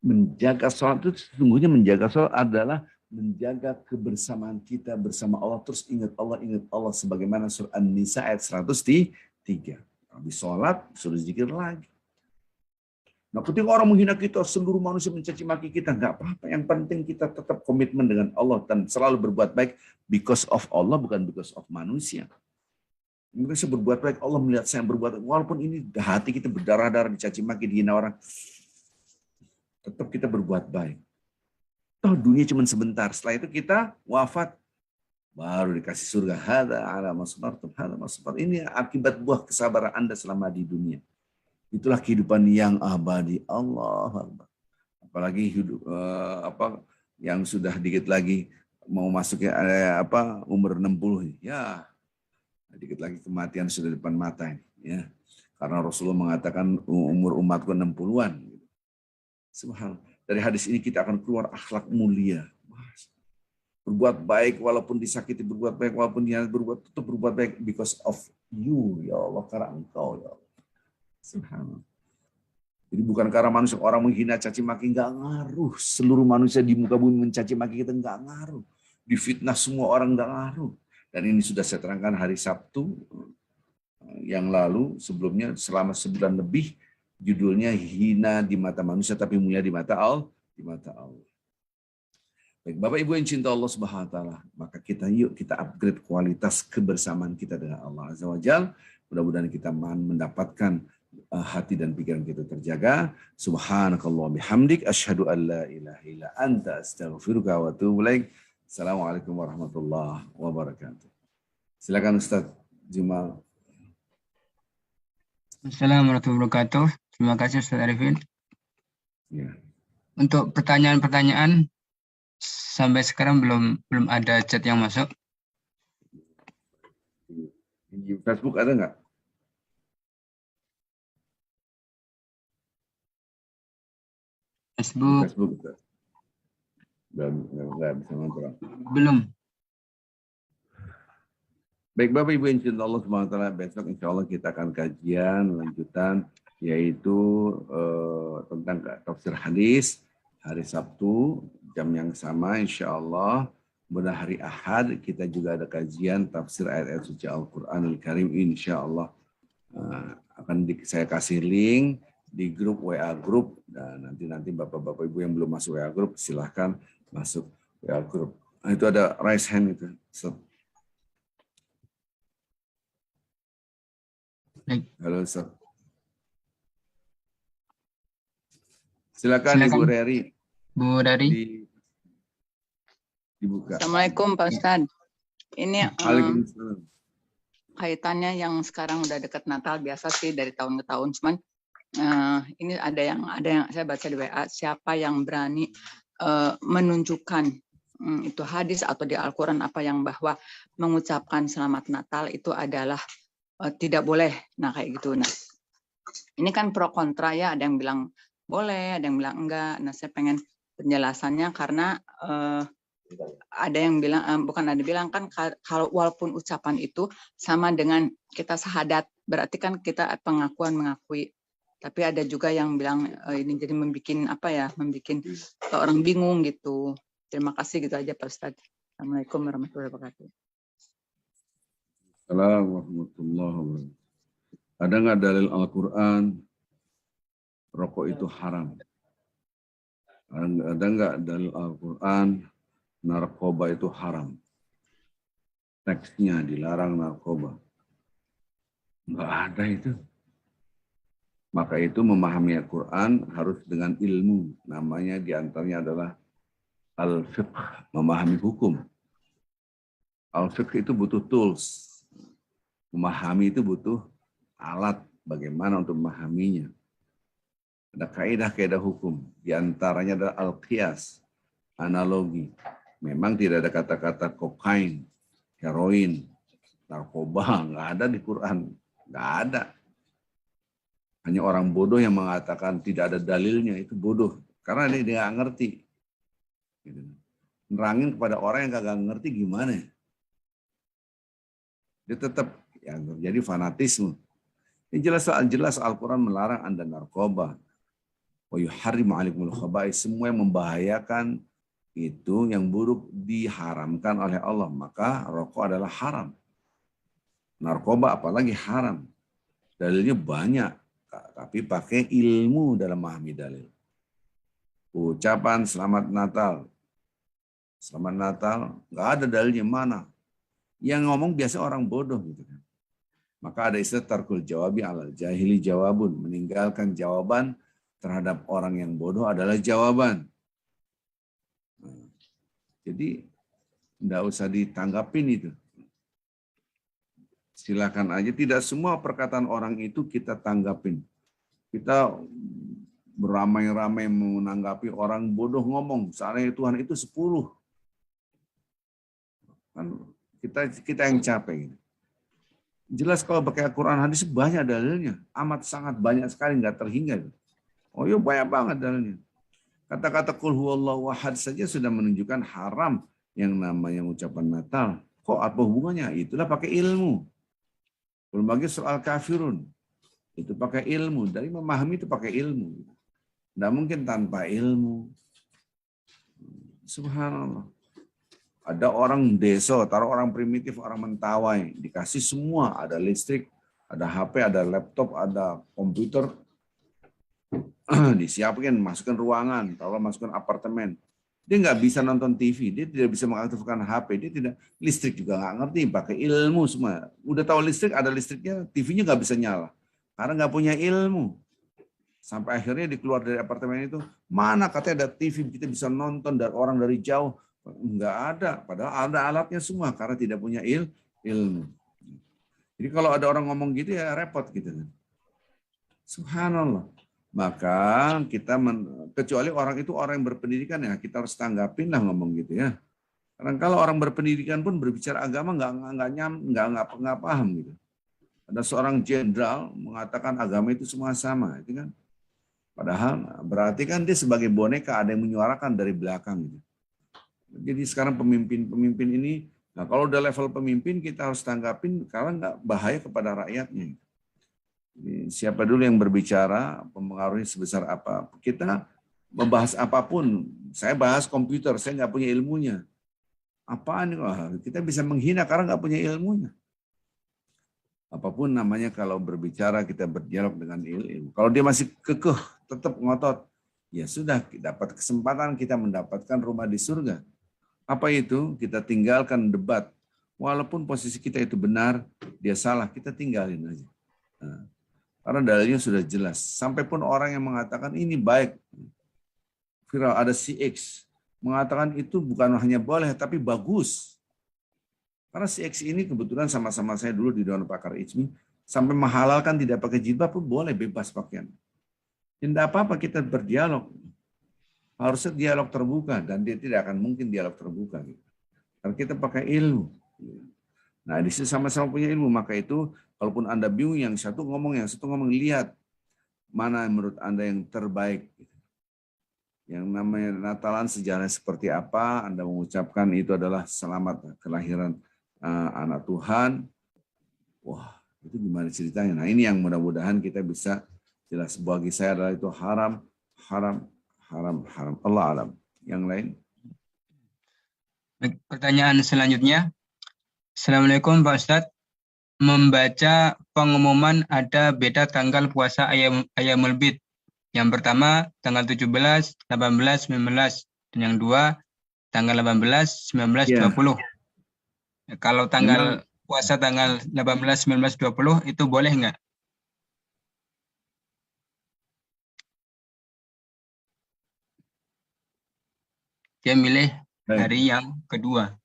Menjaga sholat itu sesungguhnya menjaga sholat adalah menjaga kebersamaan kita bersama Allah. Terus ingat Allah sebagaimana surah An-Nisa ayat 103. Habis sholat suruh zikir lagi. Nah, ketika orang menghina kita, seluruh manusia mencaci maki kita, nggak apa-apa. Yang penting kita tetap komitmen dengan Allah dan selalu berbuat baik because of Allah, bukan because of manusia. Mungkin saya berbuat baik, Allah melihat saya berbuat, walaupun ini hati kita berdarah-darah, dicaci maki, dihina orang, tetap kita berbuat baik. Toh dunia cuma sebentar, setelah itu kita wafat, baru dikasih surga. Hada ala masbartum, hada masbar. Ini akibat buah kesabaran Anda selama di dunia. Itulah kehidupan yang abadi. Allah Akbar. Apalagi hidup yang sudah dikit lagi mau masuknya umur 60 ya. Dikit lagi kematian sudah depan mata ini, ya. Karena Rasulullah mengatakan umur umatku 60-an. Subhanallah. Dari hadis ini kita akan keluar akhlak mulia. Berbuat baik walaupun disakiti, berbuat baik walaupun dia berbuat, tetap berbuat baik because of you, ya Allah, karena Engkau, ya Allah. Subhanallah. Jadi bukan karena manusia, orang menghina, caci maki, nggak ngaruh. Seluruh manusia di muka bumi mencaci maki kita nggak ngaruh. Difitnah semua orang nggak ngaruh. Dan ini sudah saya terangkan hari Sabtu yang lalu, sebelumnya selama sebulan lebih, judulnya hina di mata manusia tapi mulia di mata Allah. Baik, Bapak Ibu yang cinta Allah Subhanahu wa taala, maka yuk kita upgrade kualitas kebersamaan kita dengan Allah Azza wa Jalla. Mudah-mudahan kita mendapatkan hati dan pikiran kita terjaga. Subhanakallah bihamdik asyhadu an la ilaha illa anta astaghfiruka wa atubu ilaik. Assalamualaikum warahmatullahi wabarakatuh. Silakan Ustaz Jumal. Assalamualaikum warahmatullahi wabarakatuh. Terima kasih Ustaz Arifin. Ya. Untuk pertanyaan-pertanyaan sampai sekarang belum ada chat yang masuk. Di Facebook ada nggak? Facebook nggak bisa nonton. belum. Baik Bapak Ibu yang cinta Allah Subhanahu wa taala, besok insya Allah kita akan kajian lanjutan yaitu tentang tafsir hadis hari Sabtu jam yang sama insya Allah. Kemudian hari Ahad kita juga ada kajian tafsir ayat-ayat suci Al-Quranul Karim insya Allah. Saya kasih link di grup WA grup, dan nanti Bapak-Bapak Ibu yang belum masuk WA grup silahkan masuk WA grup. Nah, itu ada raise hand itu. Halo Ustaz. Silakan Ibu Reri. Bu Reri. Dibuka. Assalamualaikum Pak Ustadz. Ini Waalaikumsalam. kaitannya yang sekarang udah dekat Natal, biasa sih dari tahun ke tahun, cuman ini ada yang saya baca di WA, siapa yang berani menunjukkan itu hadis atau di Al-Quran apa yang bahwa mengucapkan selamat Natal itu adalah tidak boleh. Nah kayak gitu. Nah ini kan pro kontra ya, ada yang bilang boleh, ada yang bilang enggak. Nah saya pengen penjelasannya karena ada yang bilang, bukan ada bilang kan kalau walaupun ucapan itu sama dengan kita syahadat, berarti kan kita pengakuan mengakui. Tapi ada juga yang bilang ini jadi membuat orang bingung gitu. Terima kasih gitu aja Pak Ustadz. Assalamualaikum warahmatullahi wabarakatuh. Assalamualaikum warahmatullahi wabarakatuh. Ada nggak dalil Al-Quran rokok itu haram? Ada nggak dalil Al-Quran narkoba itu haram? Teksnya dilarang narkoba. Nggak ada itu. Maka itu memahami Al-Quran harus dengan ilmu. Namanya diantaranya adalah al-fiqh, memahami hukum. Al-fiqh itu butuh tools. Memahami itu butuh alat bagaimana untuk memahaminya. Ada kaidah-kaidah hukum. Di antaranya adalah al-qiyas, analogi. Memang tidak ada kata-kata kokain, heroin, narkoba. Nggak ada di Quran. Nggak ada. Hanya orang bodoh yang mengatakan tidak ada dalilnya, itu bodoh. Karena dia nggak ngerti. Nerangin kepada orang yang nggak ngerti gimana. Dia tetap yang terjadi fanatisme. Ini jelas Al-Quran melarang Anda narkoba. Wa yuharrimu 'alaikumul khaba'is. Semua yang membahayakan itu yang buruk diharamkan oleh Allah. Maka rokok adalah haram. Narkoba apalagi haram. Dalilnya banyak. Tapi pakai ilmu dalam memahami dalil. Ucapan selamat Natal. Selamat Natal, nggak ada dalilnya mana. Yang ngomong biasa orang bodoh gitu kan. Maka ada istilah tarkul jawabi alal jahili jawabun. Meninggalkan jawaban terhadap orang yang bodoh adalah jawaban. Nah, jadi nggak usah ditanggapin itu. Silakan aja, tidak semua perkataan orang itu kita tanggapin. Kita beramai-ramai menanggapi orang bodoh ngomong, seandainya Tuhan itu 10. Kan kita yang capek. Jelas kalau pakai Al-Quran hadis banyak dalilnya, amat sangat banyak sekali, nggak terhingga. Oh iya banyak banget dalilnya. Kata-kata qul huwallahu ahad saja sudah menunjukkan haram yang namanya ucapan Natal. Kok apa hubungannya? Itulah pakai ilmu. Belum lagi soal kafirun. Itu pakai ilmu. Dari memahami itu pakai ilmu. Tidak mungkin tanpa ilmu. Subhanallah. Ada orang desa, taruh orang primitif, orang mentawai. Dikasih semua. Ada listrik, ada HP, ada laptop, ada komputer. Disiapkan, masukkan ruangan, taruh masukkan apartemen. Dia nggak bisa nonton TV, dia tidak bisa mengaktifkan HP, dia tidak, listrik juga nggak ngerti, pakai ilmu semua. Udah tahu listrik, ada listriknya, TV-nya nggak bisa nyala. Karena nggak punya ilmu. Sampai akhirnya dikeluar dari apartemen itu, mana katanya ada TV, kita bisa nonton dari orang dari jauh. Nggak ada, padahal ada alatnya semua, karena tidak punya ilmu. Jadi kalau ada orang ngomong gitu ya repot gitu kan. Subhanallah. Maka kita kecuali orang itu orang yang berpendidikan ya kita harus tanggapin lah ngomong gitu ya. Karena kalau orang berpendidikan pun berbicara agama nggak paham gitu. Ada seorang jenderal mengatakan agama itu semua sama, itu kan. Padahal berarti kan dia sebagai boneka ada yang menyuarakan dari belakang gitu. Jadi sekarang pemimpin ini, nah kalau udah level pemimpin kita harus tanggapin karena nggak bahaya kepada rakyatnya. Siapa dulu yang berbicara, mempengaruhi sebesar apa. Kita membahas apapun, saya bahas komputer, saya nggak punya ilmunya. Apaan? Kita bisa menghina karena nggak punya ilmunya. Apapun namanya kalau berbicara, kita berdialog dengan ilmu. Kalau dia masih kekeh, tetap ngotot, ya sudah, dapat kesempatan kita mendapatkan rumah di surga. Apa itu? Kita tinggalkan debat. Walaupun posisi kita itu benar, dia salah, kita tinggalin aja. Nah, karena dalilnya sudah jelas. Sampai pun orang yang mengatakan ini baik. Viral ada CX. Mengatakan itu bukan hanya boleh, tapi bagus. Karena CX ini kebetulan sama-sama saya dulu di Dewan Pakar IJMI. Sampai menghalalkan tidak pakai jilbab pun boleh bebas pakaian. Tidak apa-apa kita berdialog. Harusnya dialog terbuka. Dan dia tidak akan mungkin dialog terbuka. Karena kita pakai ilmu. Nah, di sini sama-sama punya ilmu. Maka itu kalaupun Anda bingung, yang satu ngomong, lihat mana menurut Anda yang terbaik. Yang namanya Natalan sejarah seperti apa, Anda mengucapkan itu adalah selamat kelahiran anak Tuhan. Wah, itu gimana ceritanya? Nah, ini yang mudah-mudahan kita bisa jelas. Bagi saya adalah itu haram. Allah alam. Yang lain? Pertanyaan selanjutnya. Assalamualaikum Pak Ustadz. Membaca pengumuman ada beda tanggal puasa Ayyamul Bid. Yang pertama tanggal 17, 18, 19. Dan yang dua tanggal 18, 19, 20. Kalau tanggal puasa tanggal 18, 19, 20 itu boleh nggak? Dia milih hari yang kedua.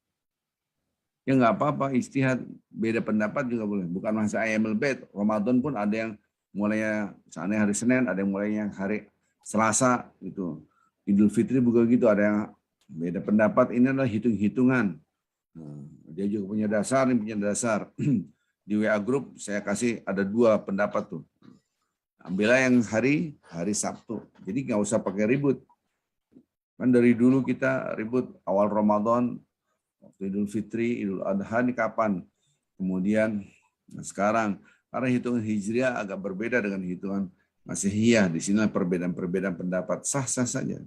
Ya nggak apa-apa, istihad, beda pendapat juga boleh. Bukan masa Ayyamul Bid, Ramadan pun ada yang mulainya misalnya hari Senin, ada yang mulainya hari Selasa gitu. Idul Fitri juga gitu, ada yang beda pendapat. Ini adalah hitung-hitungan. Nah, dia juga punya dasar, ini punya dasar. Di WA Group saya kasih ada 2 pendapat tuh. Ambillah yang hari Sabtu. Jadi nggak usah pakai ribut. Kan dari dulu kita ribut awal Ramadan, Idul Fitri, Idul Adha ini kapan? Kemudian sekarang karena hitungan Hijriah agak berbeda dengan hitungan Masihiyah. Di sini perbedaan pendapat sah-sah saja.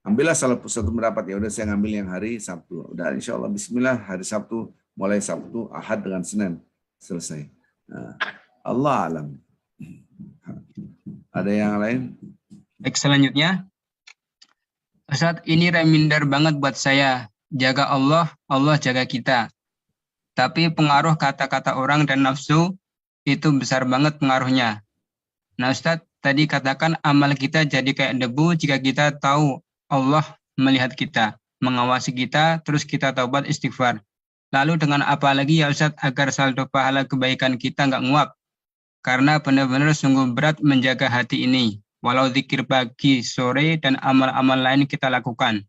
Ambillah salah satu pendapat, ya udah saya ngambil yang hari Sabtu. Udah insya Allah Bismillah hari Sabtu, mulai Sabtu, Ahad dengan Senin selesai. Nah, Allah alam. Ada yang lain? Baik, selanjutnya. Ustadz, ini reminder banget buat saya. Jaga Allah, Allah jaga kita. Tapi pengaruh kata-kata orang dan nafsu itu besar banget pengaruhnya. Nah Ustadz, tadi katakan amal kita jadi kayak debu jika kita tahu Allah melihat kita, mengawasi kita, terus kita taubat istighfar. Lalu dengan apa lagi ya Ustadz agar saldo pahala kebaikan kita nggak nguap? Karena benar-benar sungguh berat menjaga hati ini. Walau zikir pagi, sore, dan amal-amal lain kita lakukan.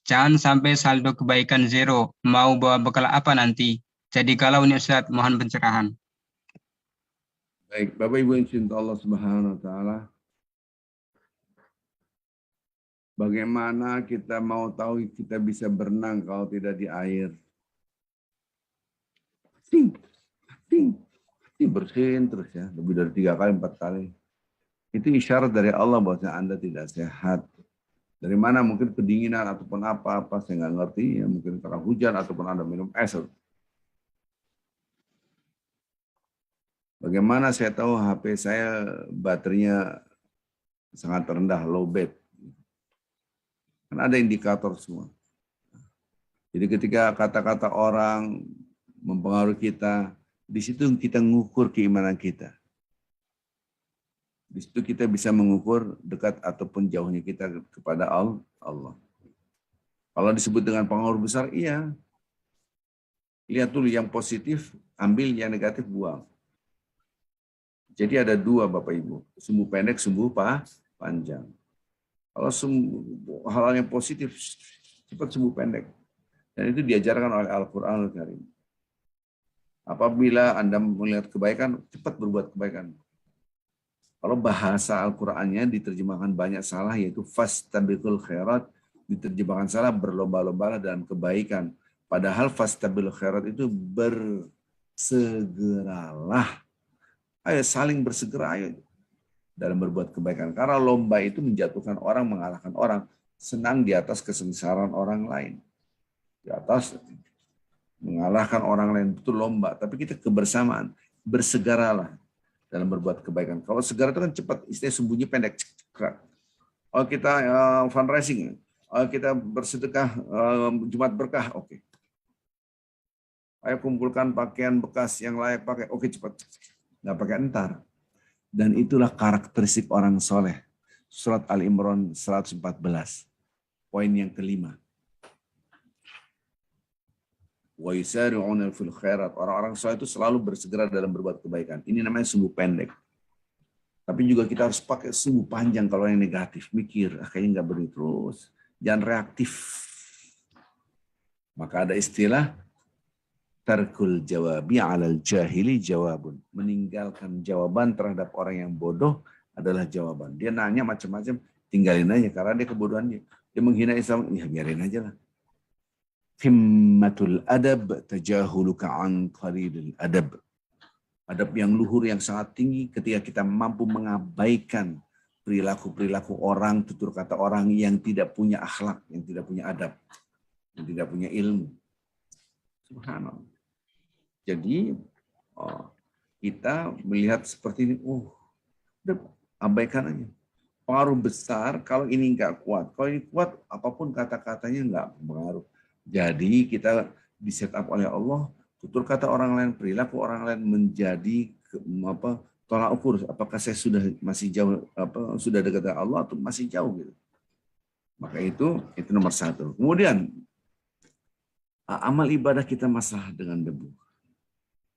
Jangan sampai saldo kebaikan zero. Mau bawa bekal apa nanti? Jadi kalau ini Ustadz, mohon pencerahan. Baik, Bapak Ibu yang cinta Allah Subhanahu wa taala. Bagaimana kita mau tahu kita bisa berenang kalau tidak di air? Ting, ting, ting, bersin terus ya, lebih dari 3 kali, 4 kali. Itu isyarat dari Allah bahwa Anda tidak sehat. Dari mana mungkin kedinginan ataupun apa-apa, saya nggak ngerti. Ya, mungkin karena hujan ataupun Anda minum es. Bagaimana saya tahu HP saya baterainya sangat rendah, low bed. Kan ada indikator semua. Jadi ketika kata-kata orang mempengaruhi kita, di situ kita mengukur keimanan kita. Di situ kita bisa mengukur dekat ataupun jauhnya kita kepada Allah. Kalau disebut dengan pengaruh besar, iya. Lihat dulu yang positif, ambil yang negatif, buang. Jadi ada 2 Bapak Ibu, sumbu pendek, sumbu panjang. Kalau hal yang positif, cepat sumbu pendek. Dan itu diajarkan oleh Al-Quranul Karim. Apabila Anda melihat kebaikan, cepat berbuat kebaikan. Kalau bahasa Al-Qur'annya diterjemahkan banyak salah, yaitu fastabiqul khairat, diterjemahkan salah, berlomba-lombalah dalam kebaikan. Padahal fastabiqul khairat itu bersegeralah. Ayo saling bersegera, ayo dalam berbuat kebaikan. Karena lomba itu menjatuhkan orang, mengalahkan orang. Senang di atas kesengsaraan orang lain. Di atas mengalahkan orang lain, itu lomba. Tapi kita kebersamaan, bersegeralah dalam berbuat kebaikan. Kalau segera itu kan cepat, istilah sembunyi pendek. Oh kita fundraising, kita bersedekah Jumat berkah, oke. Ayo kumpulkan pakaian bekas yang layak pakai, oke cepat. Nggak pakai entar. Dan itulah karakteristik orang soleh. Surat Al-Imran 114. Poin yang kelima. Wa yusari'una fil khairat. Orang-orang soleh itu selalu bersegera dalam berbuat kebaikan. Ini namanya sumbu pendek. Tapi juga kita harus pakai sumbu panjang kalau yang negatif. Mikir, kayaknya nggak berani terus. Jangan reaktif. Maka ada istilah tarkul jawabi alal jahili jawabun. Meninggalkan jawaban terhadap orang yang bodoh adalah jawaban. Dia nanya macam-macam, tinggalin aja karena dia kebodohan dia. Dia menghina Islam, ya biarin aja lah. Qimmatul adab tajahuluka an qaridil adab. Adab yang luhur yang sangat tinggi ketika kita mampu mengabaikan perilaku-perilaku orang, tutur kata orang yang tidak punya akhlak, yang tidak punya adab, yang tidak punya ilmu. Subhanallah. Jadi kita melihat seperti ini, udah abaikan aja. Pengaruh besar kalau ini enggak kuat. Kalau ini kuat, apapun kata-katanya enggak pengaruh. Jadi kita di-set up oleh Allah, tutur kata orang lain, perilaku orang lain menjadi tolak ukur. Apakah saya masih jauh, sudah dekat dengan Allah atau masih jauh gitu. Maka itu nomor 1. Kemudian amal ibadah kita masalah dengan debu.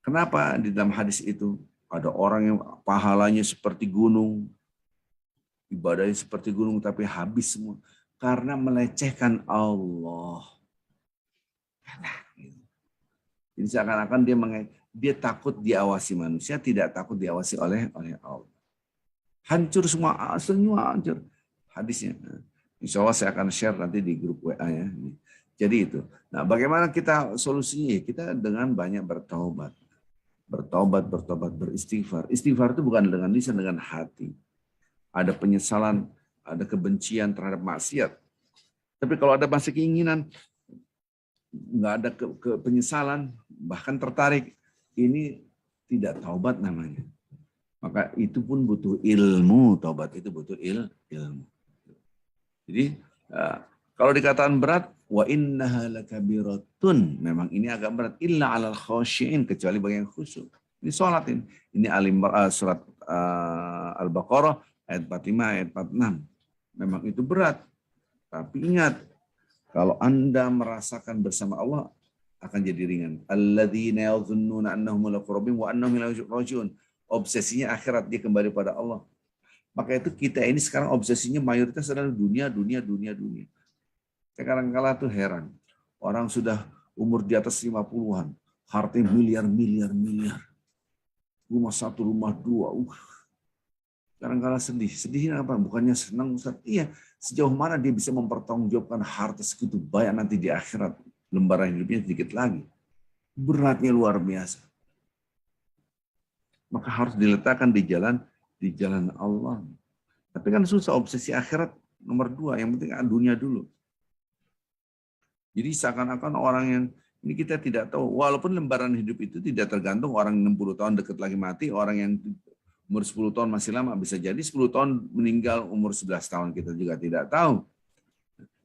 Kenapa di dalam hadis itu ada orang yang pahalanya seperti gunung, ibadahnya seperti gunung tapi habis semua karena melecehkan Allah. Jadi seakan-akan dia takut diawasi manusia, tidak takut diawasi oleh Allah. Hancur semua hancur hadisnya. Insya Allah saya akan share nanti di grup WA ya. Jadi itu. Nah, bagaimana kita solusinya? Kita dengan banyak bertaubat. Bertobat, beristighfar. Istighfar itu bukan dengan lisan, dengan hati. Ada penyesalan, ada kebencian terhadap maksiat. Tapi kalau ada masih keinginan, nggak ada penyesalan, bahkan tertarik, ini tidak taubat namanya. Maka itu pun butuh ilmu, taubat itu butuh ilmu. Jadi kalau dikatakan berat, wa innaha lakabiratun, memang ini agak berat, illa alal khashiin, kecuali bagi yang khusyuk. Ini sholat ini. Ini surat Al-Baqarah ayat 45, ayat 46. Memang itu berat. Tapi ingat, kalau Anda merasakan bersama Allah, akan jadi ringan. Alladzina yadhunnuna annahum mulaqu rabbihim wa annahum ilaihi raji'un. Obsesinya akhirat, dia kembali pada Allah. Maka itu kita ini sekarang obsesinya mayoritas adalah dunia. Kadang-kala tuh heran. Orang sudah umur di atas 50-an. Hartanya miliar. Rumah 1, rumah 2. Kadang-kadang sedih. Sedihnya apa? Bukannya senang, Ustaz. Iya, sejauh mana dia bisa mempertanggungjawabkan harta segitu banyak nanti di akhirat. Lembaran hidupnya sedikit lagi. Beratnya luar biasa. Maka harus diletakkan di jalan Allah. Tapi kan susah, obsesi akhirat nomor 2. Yang penting dunia dulu. Jadi seakan-akan orang yang ini kita tidak tahu. Walaupun lembaran hidup itu tidak tergantung orang 60 tahun dekat lagi mati, orang yang umur 10 tahun masih lama, bisa jadi 10 tahun meninggal, umur 11 tahun kita juga tidak tahu.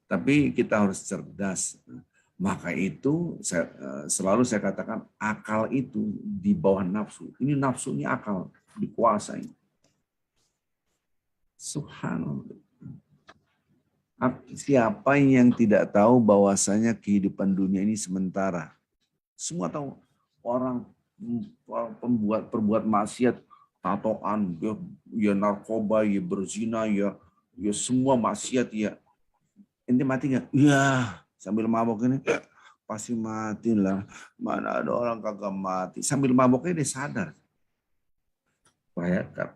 Tapi kita harus cerdas. Maka itu selalu saya katakan akal itu di bawah nafsu. Ini nafsu, ini akal dikuasai. Subhanallah. Siapa yang tidak tahu bahwasanya kehidupan dunia ini sementara? Semua tahu. Orang perbuat maksiat, tatoan, ya narkoba, ya berzina, ya semua maksiat, ya. Ente mati nggak? Ya, sambil mabok ini pasti mati lah. Mana ada orang kagak mati? Sambil maboknya dia sadar. Bayangkan.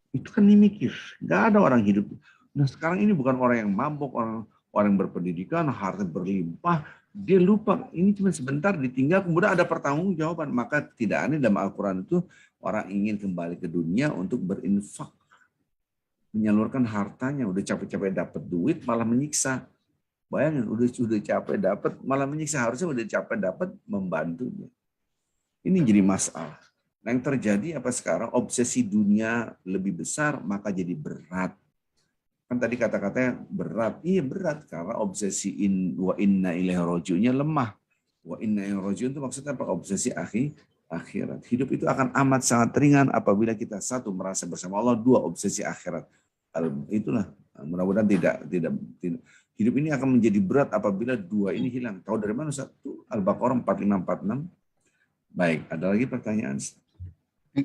Itu kan dimikir. Nggak ada orang hidup. Nah sekarang ini bukan orang yang mabok, orang yang berpendidikan, harta berlimpah. Dia lupa, ini cuma sebentar ditinggal, kemudian ada pertanggungjawaban. Maka tidak aneh dalam Al-Quran itu orang ingin kembali ke dunia untuk berinfak. Menyalurkan hartanya, udah capek-capek dapat duit malah menyiksa. Bayangin, udah capek dapat malah menyiksa. Harusnya udah capek dapat membantunya. Ini jadi masalah. Nah yang terjadi apa sekarang? Obsesi dunia lebih besar, maka jadi berat. Kan tadi kata-katanya berat. Iya berat, karena obsesi wa inna ilaihi raji'unnya lemah. Wa inna ilaihi raji'un itu maksudnya apa? Obsesi akhirat. Hidup itu akan amat sangat ringan apabila kita satu merasa bersama Allah, dua obsesi akhirat. Itulah mudah-mudahan tidak. Hidup ini akan menjadi berat apabila dua ini hilang. Tahu dari mana? Satu Al-Baqarah 4546. Baik, ada lagi pertanyaan?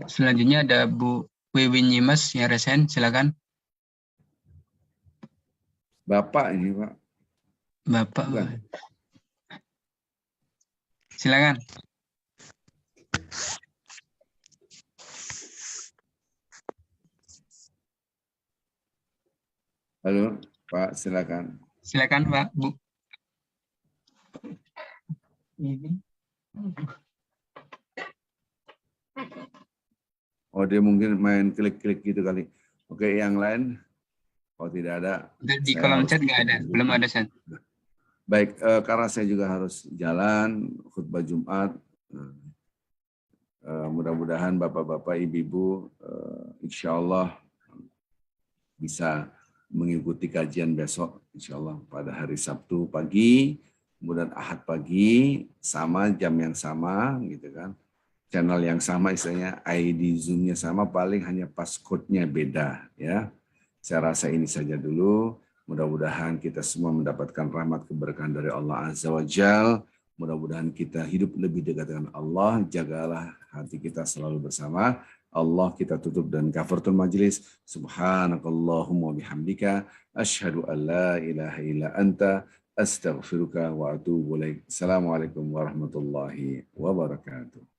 Selanjutnya ada Bu Wiwin Nyimas yang resen, silakan. Bapak ini, Pak. Bapak. Bukan. Silakan. Halo, Pak, silakan. Silakan, Pak, Bu. Oh, dia mungkin main klik-klik gitu kali. Oke, yang lain? Kalau tidak ada. Di kolom chat nggak ada, belum ada, Sen. Baik, karena saya juga harus jalan, khutbah Jumat. Mudah-mudahan Bapak-Bapak, Ibu-Ibu, insya Allah bisa mengikuti kajian besok, insya Allah pada hari Sabtu pagi, kemudian Ahad pagi, sama jam yang sama, gitu kan. Channel yang sama, istilahnya ID Zoom-nya sama, paling hanya passcode-nya beda, ya. Saya rasa ini saja dulu. Mudah-mudahan kita semua mendapatkan rahmat keberkahan dari Allah Azza wa Jal. Mudah-mudahan kita hidup lebih dekat dengan Allah. Jagalah hati kita selalu bersama Allah. Kita tutup dan kafaratul majlis. Subhanakallahumma bihamdika. Asyhadu an la ilaha illa anta. Astaghfiruka wa atubu ilaik. Assalamualaikum warahmatullahi wabarakatuh.